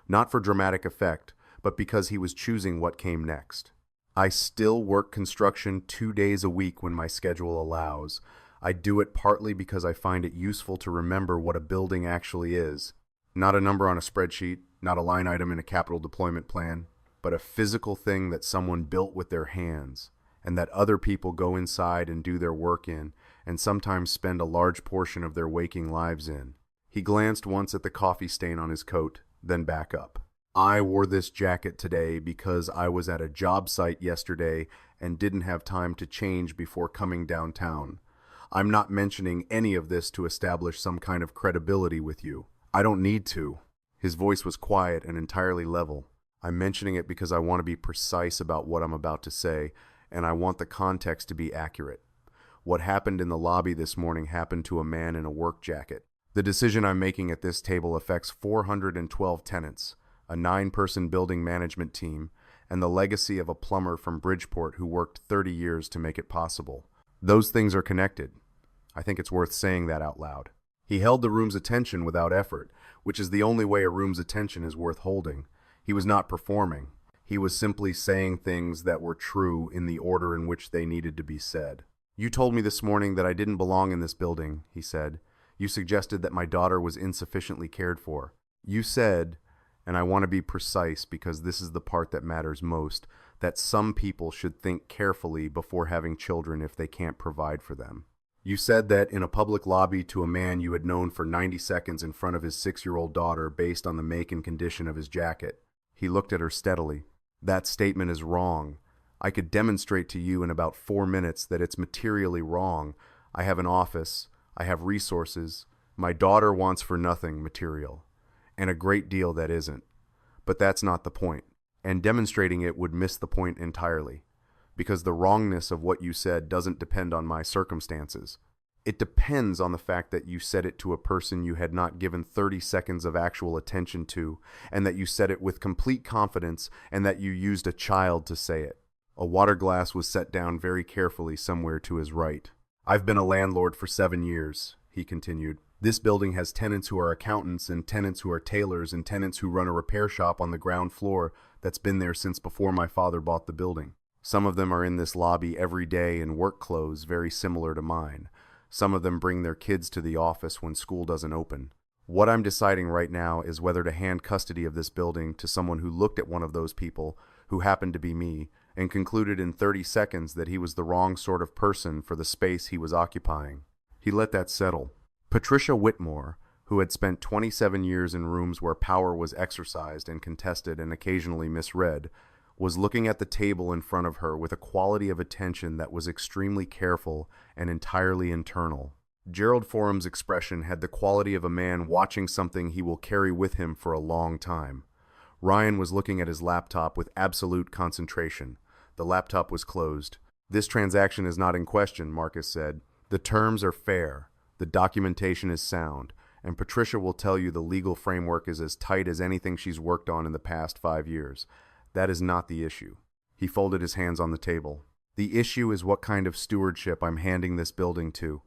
Not for dramatic effect, but because he was choosing what came next. "I still work construction 2 days a week when my schedule allows. I do it partly because I find it useful to remember what a building actually is. Not a number on a spreadsheet, not a line item in a capital deployment plan, but a physical thing that someone built with their hands, and that other people go inside and do their work in, and sometimes spend a large portion of their waking lives in." He glanced once at the coffee stain on his coat, then back up. "I wore this jacket today because I was at a job site yesterday and didn't have time to change before coming downtown. I'm not mentioning any of this to establish some kind of credibility with you. I don't need to." His voice was quiet and entirely level. "I'm mentioning it because I want to be precise about what I'm about to say, and I want the context to be accurate. What happened in the lobby this morning happened to a man in a work jacket. The decision I'm making at this table affects 412 tenants, a 9-person building management team, and the legacy of a plumber from Bridgeport who worked 30 years to make it possible. Those things are connected. I think it's worth saying that out loud." He held the room's attention without effort, which is the only way a room's attention is worth holding. He was not performing. He was simply saying things that were true in the order in which they needed to be said. "You told me this morning that I didn't belong in this building," he said. "You suggested that my daughter was insufficiently cared for. You said, and I want to be precise because this is the part that matters most, that some people should think carefully before having children if they can't provide for them. You said that in a public lobby to a man you had known for 90 seconds in front of his 6-year-old daughter based on the make and condition of his jacket." He looked at her steadily. "That statement is wrong. I could demonstrate to you in about 4 minutes that it's materially wrong. I have an office, I have resources, my daughter wants for nothing material, and a great deal that isn't. But that's not the point, and demonstrating it would miss the point entirely, because the wrongness of what you said doesn't depend on my circumstances. It depends on the fact that you said it to a person you had not given 30 seconds of actual attention to, and that you said it with complete confidence, and that you used a child to say it. A water glass was set down very carefully somewhere to his right. I've been a landlord for 7 years, he continued. This building has tenants who are accountants and tenants who are tailors and tenants who run a repair shop on the ground floor that's been there since before my father bought the building. Some of them are in this lobby every day in work clothes very similar to mine. Some of them bring their kids to the office when school doesn't open. What I'm deciding right now is whether to hand custody of this building to someone who looked at one of those people, who happened to be me, and concluded in 30 seconds that he was the wrong sort of person for the space he was occupying. He let that settle. Patricia Whitmore, who had spent 27 years in rooms where power was exercised and contested and occasionally misread, was looking at the table in front of her with a quality of attention that was extremely careful and entirely internal. Gerald Forum's expression had the quality of a man watching something he will carry with him for a long time. Ryan was looking at his laptop with absolute concentration. The laptop was closed. This transaction is not in question, Marcus said. The terms are fair. The documentation is sound. And Patricia will tell you the legal framework is as tight as anything she's worked on in the past 5 years. That is not the issue. He folded his hands on the table. The issue is what kind of stewardship I'm handing this building to.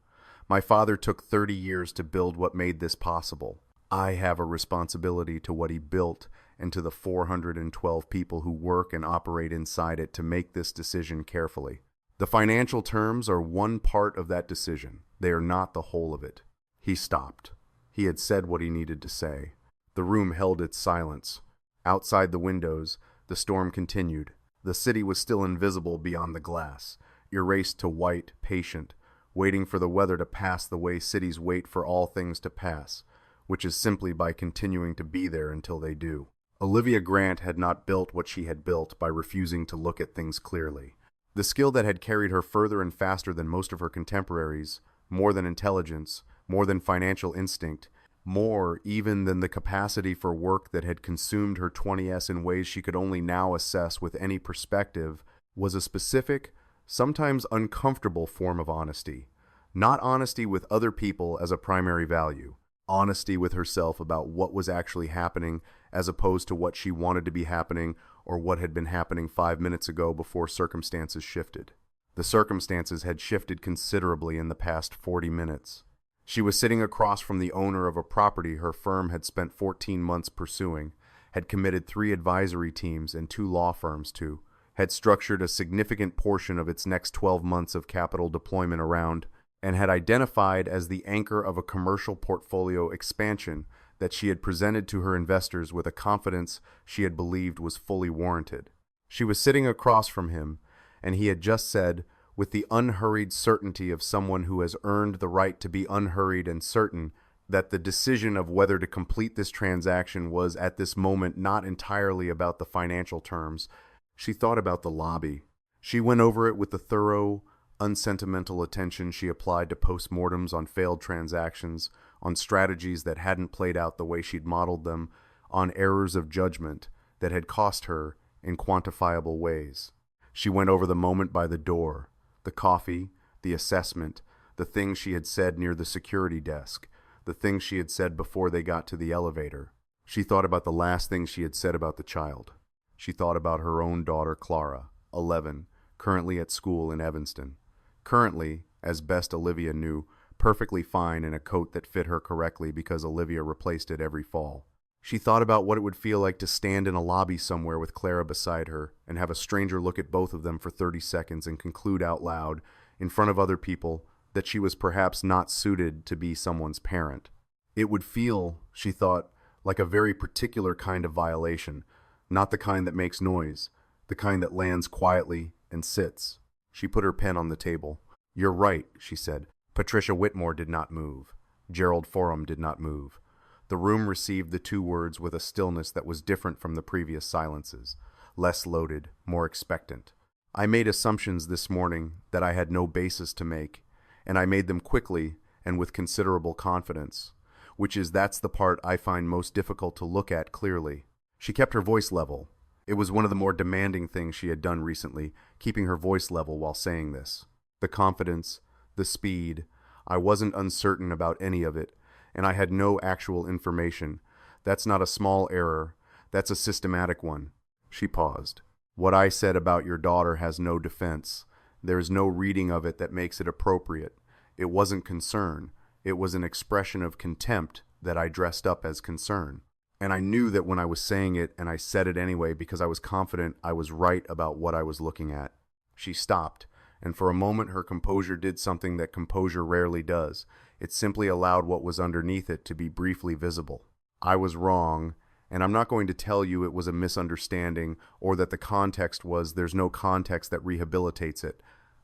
My father took 30 years to build what made this possible. I have a responsibility to what he built and to the 412 people who work and operate inside it to make this decision carefully. The financial terms are one part of that decision. They are not the whole of it. He stopped. He had said what he needed to say. The room held its silence. Outside the windows, the storm continued. The city was still invisible beyond the glass, erased to white, patient, waiting for the weather to pass the way cities wait for all things to pass, which is simply by continuing to be there until they do. Olivia Grant had not built what she had built by refusing to look at things clearly. The skill that had carried her further and faster than most of her contemporaries, more than intelligence, more than financial instinct, more even than the capacity for work that had consumed her 20s in ways she could only now assess with any perspective, was a specific, sometimes uncomfortable form of honesty. Not honesty with other people as a primary value. Honesty with herself about what was actually happening as opposed to what she wanted to be happening or what had been happening 5 minutes ago before circumstances shifted. The circumstances had shifted considerably in the past 40 minutes. She was sitting across from the owner of a property her firm had spent 14 months pursuing, had committed 3 advisory teams and 2 law firms to, had structured a significant portion of its next 12 months of capital deployment around, and had identified as the anchor of a commercial portfolio expansion that she had presented to her investors with a confidence she had believed was fully warranted. She was sitting across from him, and he had just said, with the unhurried certainty of someone who has earned the right to be unhurried and certain, that the decision of whether to complete this transaction was at this moment not entirely about the financial terms. She thought about the lobby. She went over it with the thorough, unsentimental attention she applied to postmortems on failed transactions, on strategies that hadn't played out the way she'd modeled them, on errors of judgment that had cost her in quantifiable ways. She went over the moment by the door, the coffee, the assessment, the things she had said near the security desk, the things she had said before they got to the elevator. She thought about the last thing she had said about the child. She thought about her own daughter, Clara, 11, currently at school in Evanston. Currently, as best Olivia knew, perfectly fine in a coat that fit her correctly because Olivia replaced it every fall. She thought about what it would feel like to stand in a lobby somewhere with Clara beside her and have a stranger look at both of them for 30 seconds and conclude out loud, in front of other people, that she was perhaps not suited to be someone's parent. It would feel, she thought, like a very particular kind of violation, not the kind that makes noise, the kind that lands quietly and sits. She put her pen on the table. "You're right," she said. Patricia Whitmore did not move. Gerald Forum did not move. The room received the 2 words with a stillness that was different from the previous silences, less loaded, more expectant. I made assumptions this morning that I had no basis to make, and I made them quickly and with considerable confidence, that's the part I find most difficult to look at clearly. She kept her voice level. It was one of the more demanding things she had done recently, keeping her voice level while saying this. The confidence, the speed, I wasn't uncertain about any of it, and I had no actual information. That's not a small error, that's a systematic one. She paused. What I said about your daughter has no defense. There is no reading of it that makes it appropriate. It wasn't concern. It was an expression of contempt that I dressed up as concern. And I knew that when I was saying it, and I said it anyway because I was confident I was right about what I was looking at. She stopped, and for a moment her composure did something that composure rarely does. It simply allowed what was underneath it to be briefly visible. I was wrong, and I'm not going to tell you it was a misunderstanding or that the context was there's no context that rehabilitates it.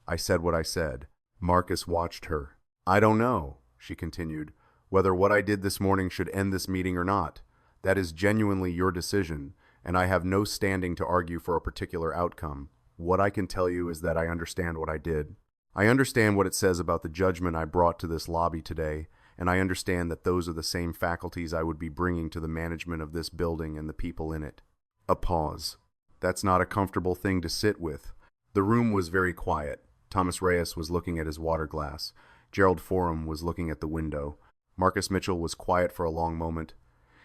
I said what I said. Marcus watched her. I don't know, she continued, whether what I did this morning should end this meeting or not. That is genuinely your decision, and I have no standing to argue for a particular outcome. What I can tell you is that I understand what I did. I understand what it says about the judgment I brought to this lobby today, and I understand that those are the same faculties I would be bringing to the management of this building and the people in it. A pause. That's not a comfortable thing to sit with. The room was very quiet. Thomas Reyes was looking at his water glass. Gerald Forum was looking at the window. Marcus Mitchell was quiet for a long moment.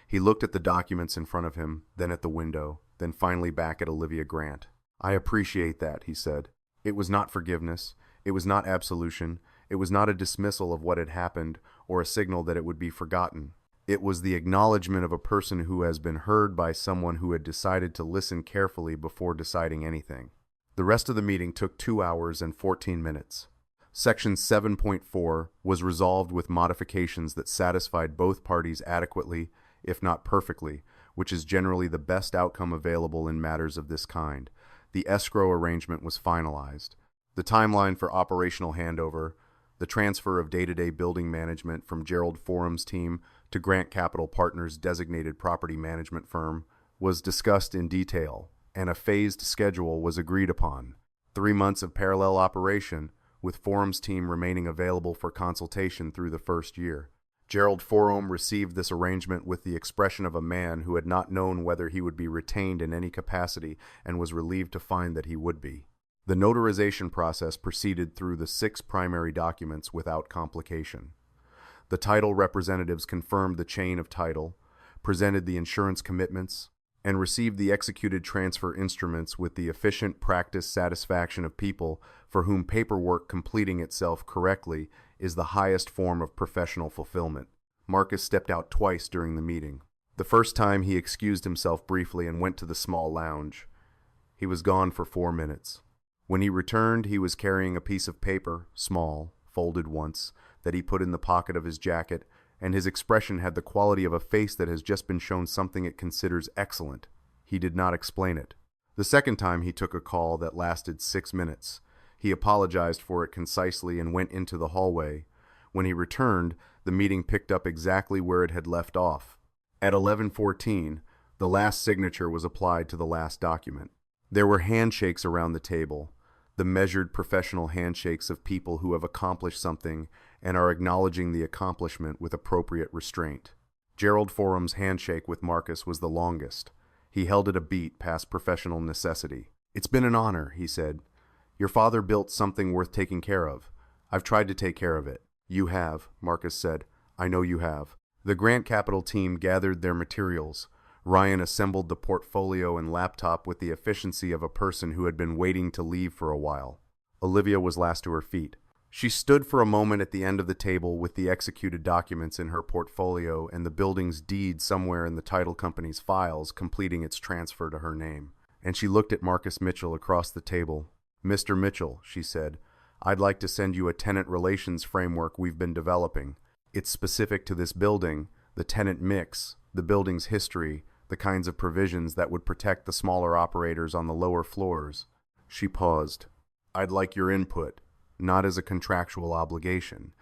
He looked at the documents in front of him, then at the window, then finally back at Olivia Grant. I appreciate that, he said. It was not forgiveness. It was not absolution. It was not a dismissal of what had happened or a signal that it would be forgotten. It was the acknowledgement of a person who has been heard by someone who had decided to listen carefully before deciding anything. The rest of the meeting took 2 hours and 14 minutes. Section 7.4 was resolved with modifications that satisfied both parties adequately, if not perfectly, which is generally the best outcome available in matters of this kind. The escrow arrangement was finalized. The timeline for operational handover, the transfer of day-to-day building management from Gerald Forum's team to Grant Capital Partners' designated property management firm, was discussed in detail, and a phased schedule was agreed upon. 3 months of parallel operation, with Forum's team remaining available for consultation through the first year. Gerald Forum received this arrangement with the expression of a man who had not known whether he would be retained in any capacity and was relieved to find that he would be. The notarization process proceeded through the 6 primary documents without complication. The title representatives confirmed the chain of title, presented the insurance commitments, and received the executed transfer instruments with the efficient practice satisfaction of people for whom paperwork completing itself correctly is the highest form of professional fulfillment. Marcus stepped out twice during the meeting. The first time he excused himself briefly and went to the small lounge. He was gone for 4 minutes. When he returned, he was carrying a piece of paper, small, folded once, that he put in the pocket of his jacket, and his expression had the quality of a face that has just been shown something it considers excellent. He did not explain it. The second time he took a call that lasted 6 minutes. He apologized for it concisely and went into the hallway. When he returned, the meeting picked up exactly where it had left off. At 11:14, the last signature was applied to the last document. There were handshakes around the table, the measured professional handshakes of people who have accomplished something and are acknowledging the accomplishment with appropriate restraint. Gerald Forum's handshake with Marcus was the longest. He held it a beat past professional necessity. "It's been an honor," he said. "Your father built something worth taking care of. I've tried to take care of it." "You have," Marcus said. "I know you have." The Grant Capital team gathered their materials. Ryan assembled the portfolio and laptop with the efficiency of a person who had been waiting to leave for a while. Olivia was last to her feet. She stood for a moment at the end of the table with the executed documents in her portfolio and the building's deed somewhere in the title company's files completing its transfer to her name. And she looked at Marcus Mitchell across the table. "Mr. Mitchell," she said, "I'd like to send you a tenant relations framework we've been developing. It's specific to this building, the tenant mix, the building's history, the kinds of provisions that would protect the smaller operators on the lower floors." She paused. "I'd like your input, not as a contractual obligation,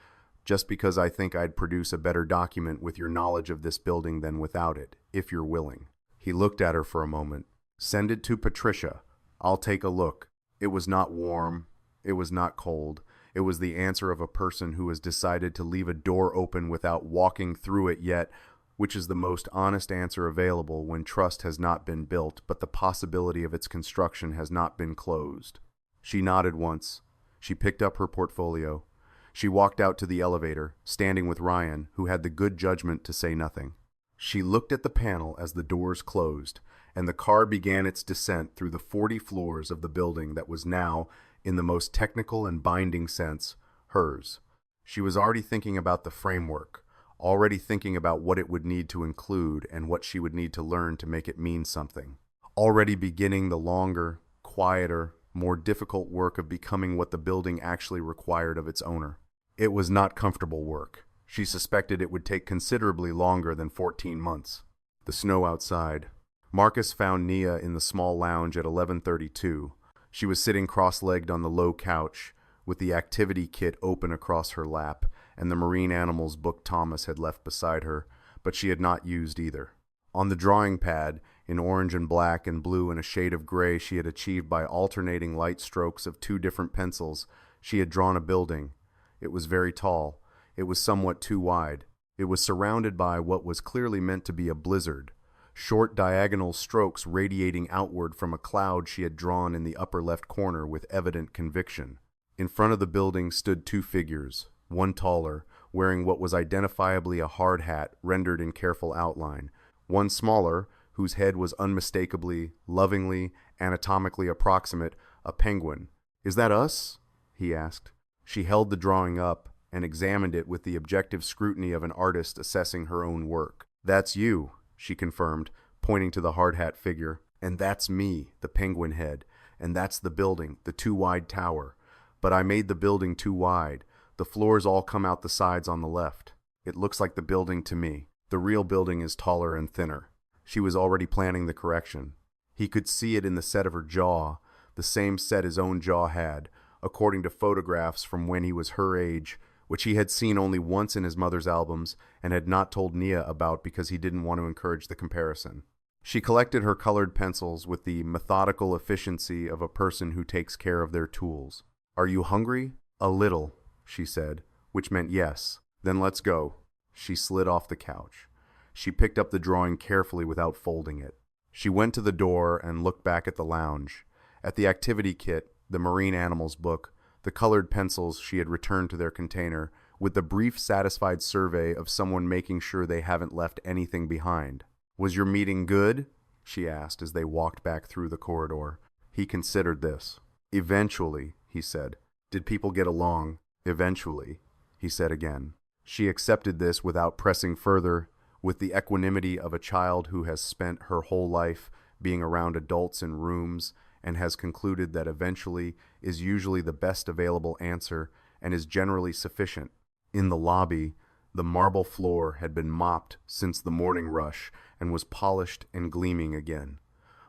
just because I think I'd produce a better document with your knowledge of this building than without it, if you're willing." He looked at her for a moment. "Send it to Patricia. I'll take a look. It was not warm. It was not cold. It was the answer of a person who has decided to leave a door open without walking through it yet, which is the most honest answer available when trust has not been built, but the possibility of its construction has not been closed. She nodded once. She picked up her portfolio. She walked out to the elevator, standing with Ryan, who had the good judgment to say nothing. She looked at the panel as the doors closed, and the car began its descent through the 40 floors of the building that was now, in the most technical and binding sense, hers. She was already thinking about the framework, already thinking about what it would need to include and what she would need to learn to make it mean something. Already beginning the longer, quieter, more difficult work of becoming what the building actually required of its owner. It was not comfortable work. She suspected it would take considerably longer than 14 months. The snow outside. Marcus found Nia in the small lounge at 11:32. She was sitting cross-legged on the low couch, with the activity kit open across her lap, and the marine animals book Thomas had left beside her, but she had not used either. On the drawing pad, in orange and black and blue and a shade of gray she had achieved by alternating light strokes of 2 different pencils, she had drawn a building. It was very tall. It was somewhat too wide. It was surrounded by what was clearly meant to be a blizzard, short diagonal strokes radiating outward from a cloud she had drawn in the upper left corner with evident conviction. In front of the building stood 2 figures, one taller, wearing what was identifiably a hard hat rendered in careful outline, one smaller, whose head was unmistakably, lovingly, anatomically approximate, a penguin. "Is that us?" he asked. She held the drawing up and examined it with the objective scrutiny of an artist assessing her own work. "That's you," she confirmed, pointing to the hard hat figure. "And that's me, the penguin head. And that's the building, the too wide tower. But I made the building too wide. The floors all come out the sides on the left. It looks like the building to me. The real building is taller and thinner." She was already planning the correction. He could see it in the set of her jaw, the same set his own jaw had, according to photographs from when he was her age, which he had seen only once in his mother's albums and had not told Nia about because he didn't want to encourage the comparison. She collected her colored pencils with the methodical efficiency of a person who takes care of their tools. "Are you hungry?" "A little," she said, which meant yes. "Then let's go." She slid off the couch. She picked up the drawing carefully without folding it. She went to the door and looked back at the lounge, at the activity kit, the marine animals book, the colored pencils she had returned to their container, with the brief satisfied survey of someone making sure they haven't left anything behind. "Was your meeting good?" she asked as they walked back through the corridor. He considered this. "Eventually," he said. "Did people get along?" "Eventually," he said again. She accepted this without pressing further, with the equanimity of a child who has spent her whole life being around adults in rooms and has concluded that eventually is usually the best available answer and is generally sufficient. In the lobby, the marble floor had been mopped since the morning rush and was polished and gleaming again.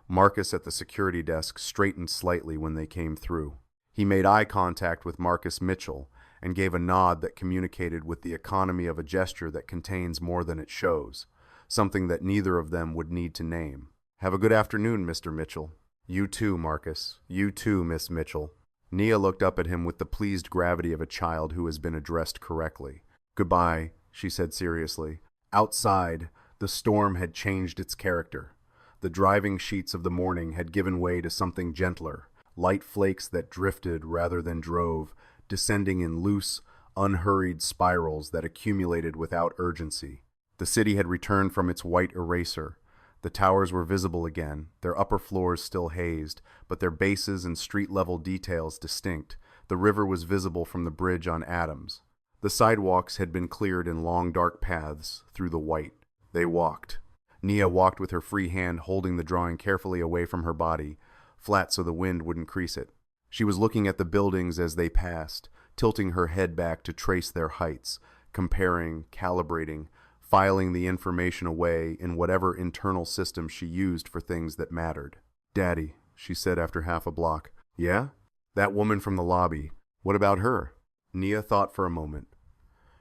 Marcus at the security desk straightened slightly when they came through. He made eye contact with Marcus Mitchell and gave a nod that communicated with the economy of a gesture that contains more than it shows, something that neither of them would need to name. "Have a good afternoon, Mr. Mitchell." "You too, Marcus. You too, Miss Mitchell." Nia looked up at him with the pleased gravity of a child who has been addressed correctly. "Goodbye," she said seriously. Outside, the storm had changed its character. The driving sheets of the morning had given way to something gentler, light flakes that drifted rather than drove, descending in loose, unhurried spirals that accumulated without urgency. The city had returned from its white eraser. The towers were visible again, their upper floors still hazed, but their bases and street-level details distinct. The river was visible from the bridge on Adams. The sidewalks had been cleared in long dark paths through the white. They walked. Nia walked with her free hand holding the drawing carefully away from her body, flat so the wind wouldn't crease it. She was looking at the buildings as they passed, tilting her head back to trace their heights, comparing, calibrating, filing the information away in whatever internal system she used for things that mattered. "Daddy," she said after half a block. "Yeah? That woman from the lobby. What about her?" Nia thought for a moment.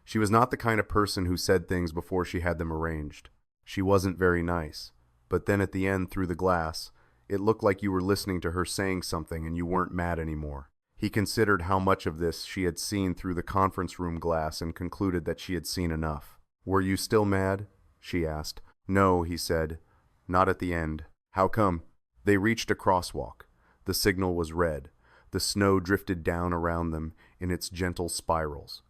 She was not the kind of person who said things before she had them arranged. She wasn't very nice. But then at the end, through the glass, It looked like you were listening to her saying something and you weren't mad anymore. He considered how much of this she had seen through the conference room glass and concluded that she had seen enough. "Were you still mad?" she asked. "No," he said. "Not at the end." "How come?" They reached a crosswalk. The signal was red. The snow drifted down around them in its gentle spirals.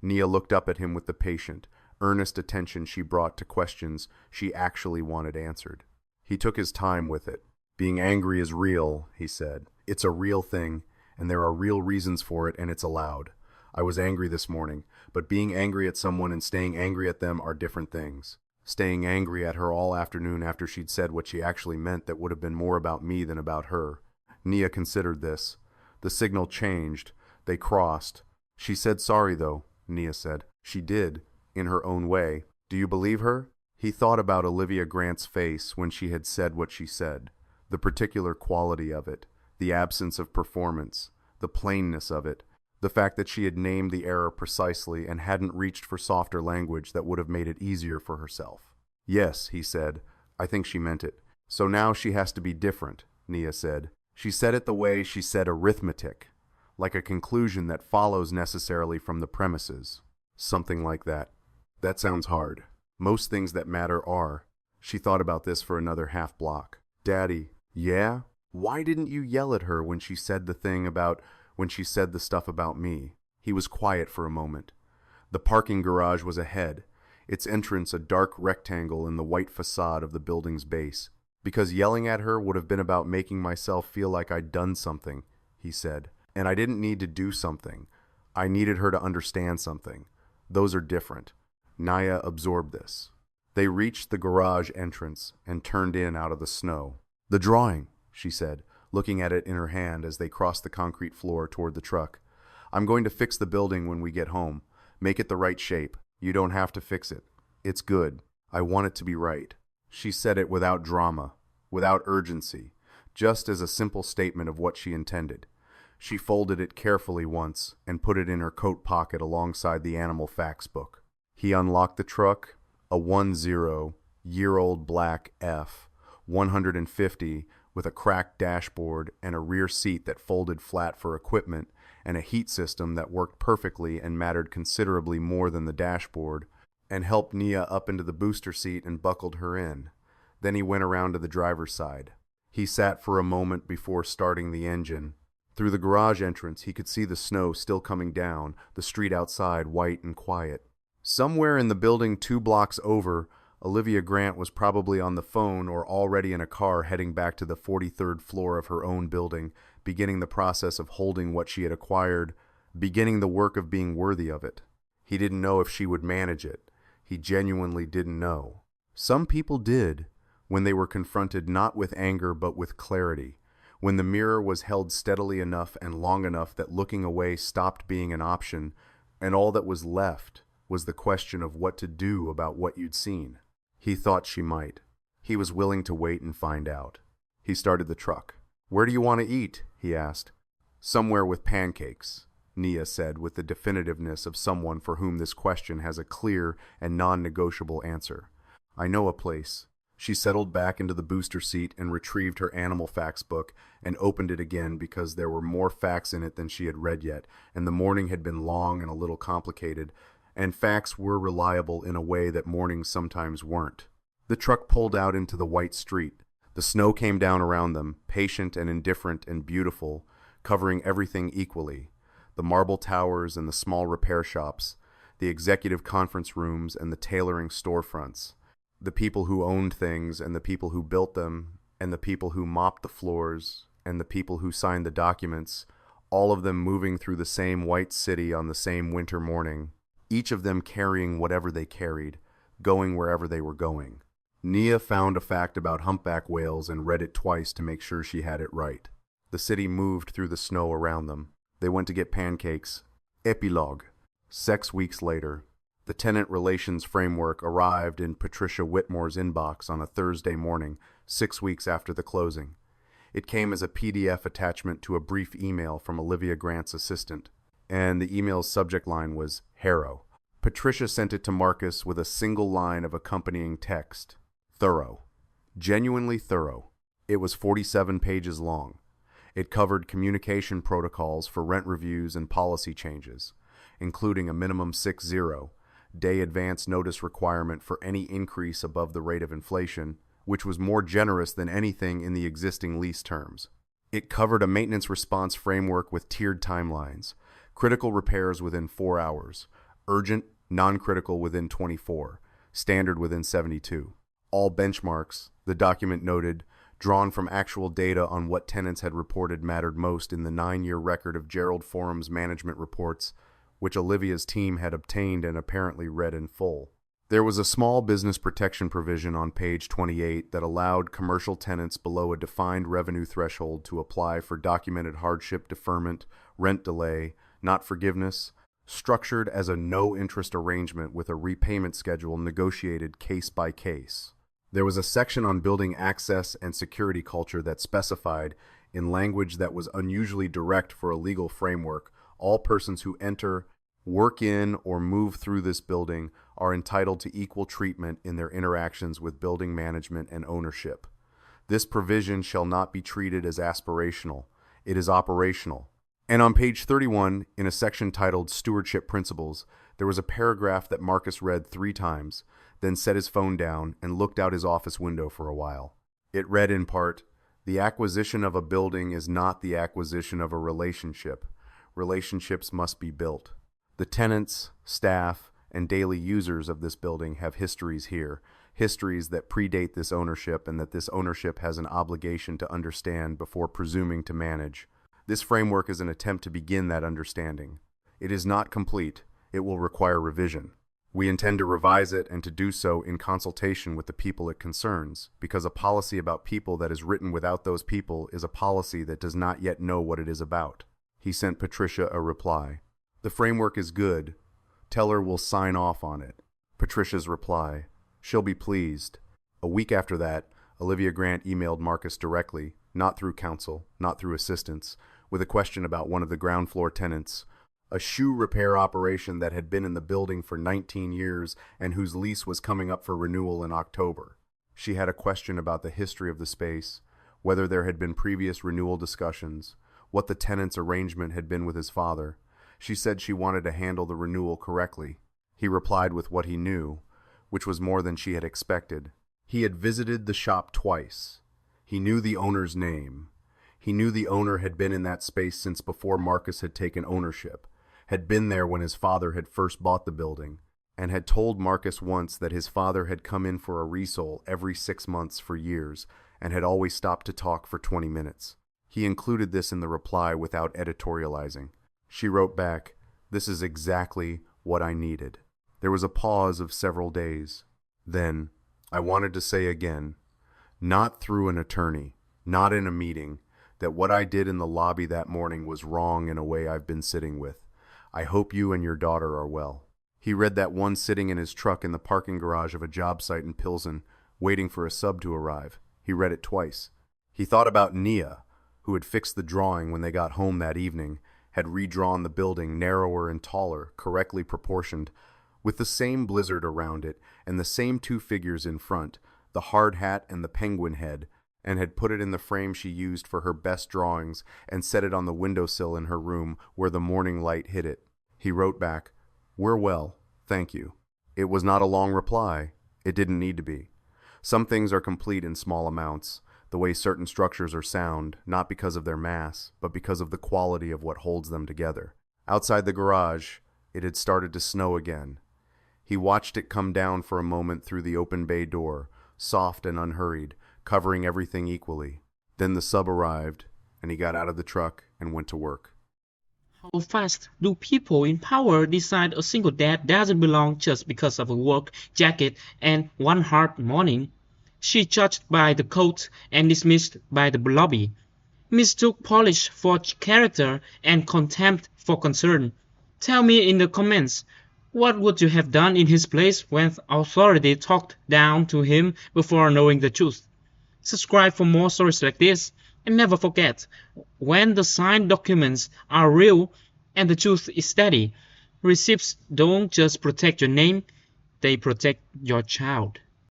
Nia looked up at him with the patient, earnest attention she brought to questions she actually wanted answered. He took his time with it. "Being angry is real," he said. "It's a real thing, and there are real reasons for it, and it's allowed. I was angry this morning, but being angry at someone and staying angry at them are different things. Staying angry at her all afternoon after she'd said what she actually meant that would have been more about me than about her." Nia considered this. The signal changed. They crossed. "She said sorry, though," Nia said. "She did, in her own way. Do you believe her?" He thought about Olivia Grant's face when she had said what she said. The particular quality of it, the absence of performance, the plainness of it, the fact that she had named the error precisely and hadn't reached for softer language that would have made it easier for herself. "Yes," he said. "I think she meant it." "So now she has to be different," Nia said. She said it the way she said arithmetic, like a conclusion that follows necessarily from the premises. Something like that. "That sounds hard. Most things that matter are." She thought about this for another half block. "Daddy." "Yeah? Why didn't you yell at her when she said the stuff about me?" He was quiet for a moment. The parking garage was ahead, its entrance a dark rectangle in the white facade of the building's base. "Because yelling at her would have been about making myself feel like I'd done something," he said. "And I didn't need to do something. I needed her to understand something. Those are different." Nia absorbed this. They reached the garage entrance and turned in out of the snow. "The drawing," she said, looking at it in her hand as they crossed the concrete floor toward the truck. "I'm going to fix the building when we get home. Make it the right shape. You don't have to fix it. It's good. I want it to be right." She said it without drama, without urgency, just as a simple statement of what she intended. She folded it carefully once and put it in her coat pocket alongside the animal facts book. He unlocked the truck, a 10-year-old black F, 150 with a cracked dashboard and a rear seat that folded flat for equipment and a heat system that worked perfectly and mattered considerably more than the dashboard, and helped Nia up into the booster seat and buckled her in. Then he went around to the driver's side. He sat for a moment before starting the engine. Through the garage entrance, he could see the snow still coming down, the street outside white and quiet. Somewhere in the building 2 blocks over, Olivia Grant was probably on the phone or already in a car heading back to the 43rd floor of her own building, beginning the process of holding what she had acquired, beginning the work of being worthy of it. He didn't know if she would manage it. He genuinely didn't know. Some people did, when they were confronted not with anger but with clarity, when the mirror was held steadily enough and long enough that looking away stopped being an option, and all that was left was the question of what to do about what you'd seen. He thought she might. He was willing to wait and find out. He started the truck. "Where do you want to eat?" he asked. "Somewhere with pancakes," Nia said with the definitiveness of someone for whom this question has a clear and non-negotiable answer. "I know a place." She settled back into the booster seat and retrieved her animal facts book and opened it again because there were more facts in it than she had read yet, and the morning had been long and a little complicated, and facts were reliable in a way that mornings sometimes weren't. The truck pulled out into the white street. The snow came down around them, patient and indifferent and beautiful, covering everything equally. The marble towers and the small repair shops, the executive conference rooms and the tailoring storefronts, the people who owned things and the people who built them, and the people who mopped the floors, and the people who signed the documents, all of them moving through the same white city on the same winter morning, each of them carrying whatever they carried, going wherever they were going. Nia found a fact about humpback whales and read it twice to make sure she had it right. The city moved through the snow around them. They went to get pancakes. Epilogue. 6 weeks later. The tenant relations framework arrived in Patricia Whitmore's inbox on a Thursday morning, 6 weeks after the closing. It came as a PDF attachment to a brief email from Olivia Grant's assistant, and the email's subject line was Harrow. Patricia sent it to Marcus with a single line of accompanying text. Thorough. Genuinely thorough. It was 47 pages long. It covered communication protocols for rent reviews and policy changes, including a minimum 60-day advance notice requirement for any increase above the rate of inflation, which was more generous than anything in the existing lease terms. It covered a maintenance response framework with tiered timelines, critical repairs within 4 hours, urgent, non-critical within 24, standard within 72. All benchmarks, the document noted, drawn from actual data on what tenants had reported mattered most in the 9-year record of Gerald Forum's management reports, which Olivia's team had obtained and apparently read in full. There was a small business protection provision on page 28 that allowed commercial tenants below a defined revenue threshold to apply for documented hardship deferment, rent delay, not forgiveness, structured as a no-interest arrangement with a repayment schedule negotiated case by case. There was a section on building access and security culture that specified, in language that was unusually direct for a legal framework, all persons who enter, work in, or move through this building are entitled to equal treatment in their interactions with building management and ownership. This provision shall not be treated as aspirational. It is operational. And on page 31, in a section titled Stewardship Principles, there was a paragraph that Marcus read 3 times, then set his phone down and looked out his office window for a while. It read in part, "The acquisition of a building is not the acquisition of a relationship. Relationships must be built. The tenants, staff, and daily users of this building have histories here, histories that predate this ownership and that this ownership has an obligation to understand before presuming to manage. This framework is an attempt to begin that understanding. It is not complete. It will require revision. We intend to revise it and to do so in consultation with the people it concerns, because a policy about people that is written without those people is a policy that does not yet know what it is about." He sent Patricia a reply. "The framework is good. Tell her we'll sign off on it." Patricia's reply, "She'll be pleased." A week after that, Olivia Grant emailed Marcus directly, not through counsel, not through assistants, with a question about one of the ground floor tenants, a shoe repair operation that had been in the building for 19 years and whose lease was coming up for renewal in October. She had a question about the history of the space, whether there had been previous renewal discussions, what the tenant's arrangement had been with his father. She said she wanted to handle the renewal correctly. He replied with what he knew, which was more than she had expected. He had visited the shop twice. He knew the owner's name. He knew the owner had been in that space since before Marcus had taken ownership, had been there when his father had first bought the building, and had told Marcus once that his father had come in for a resole every 6 months for years and had always stopped to talk for 20 minutes. He included this in the reply without editorializing. She wrote back, "This is exactly what I needed." There was a pause of several days. Then, "I wanted to say again, not through an attorney, not in a meeting, that what I did in the lobby that morning was wrong in a way I've been sitting with. I hope you and your daughter are well." He read that one sitting in his truck in the parking garage of a job site in Pilsen, waiting for a sub to arrive. He read it twice. He thought about Nia, who had fixed the drawing when they got home that evening, had redrawn the building narrower and taller, correctly proportioned, with the same blizzard around it and the same 2 figures in front, the hard hat and the penguin head, and had put it in the frame she used for her best drawings and set it on the windowsill in her room where the morning light hit it. He wrote back, "We're well, thank you." It was not a long reply. It didn't need to be. Some things are complete in small amounts, the way certain structures are sound, not because of their mass, but because of the quality of what holds them together. Outside the garage, it had started to snow again. He watched it come down for a moment through the open bay door, soft and unhurried, covering everything equally. Then the sub arrived, and he got out of the truck and went to work. How fast do people in power decide a single dad doesn't belong just because of a work jacket and one hard morning? She judged by the coat and dismissed by the lobby. Mistook polish for character and contempt for concern. Tell me in the comments, what would you have done in his place when authority talked down to him before knowing the truth? Subscribe for more stories like this, and never forget, when the signed documents are real and the truth is steady, receipts don't just protect your name, they protect your child.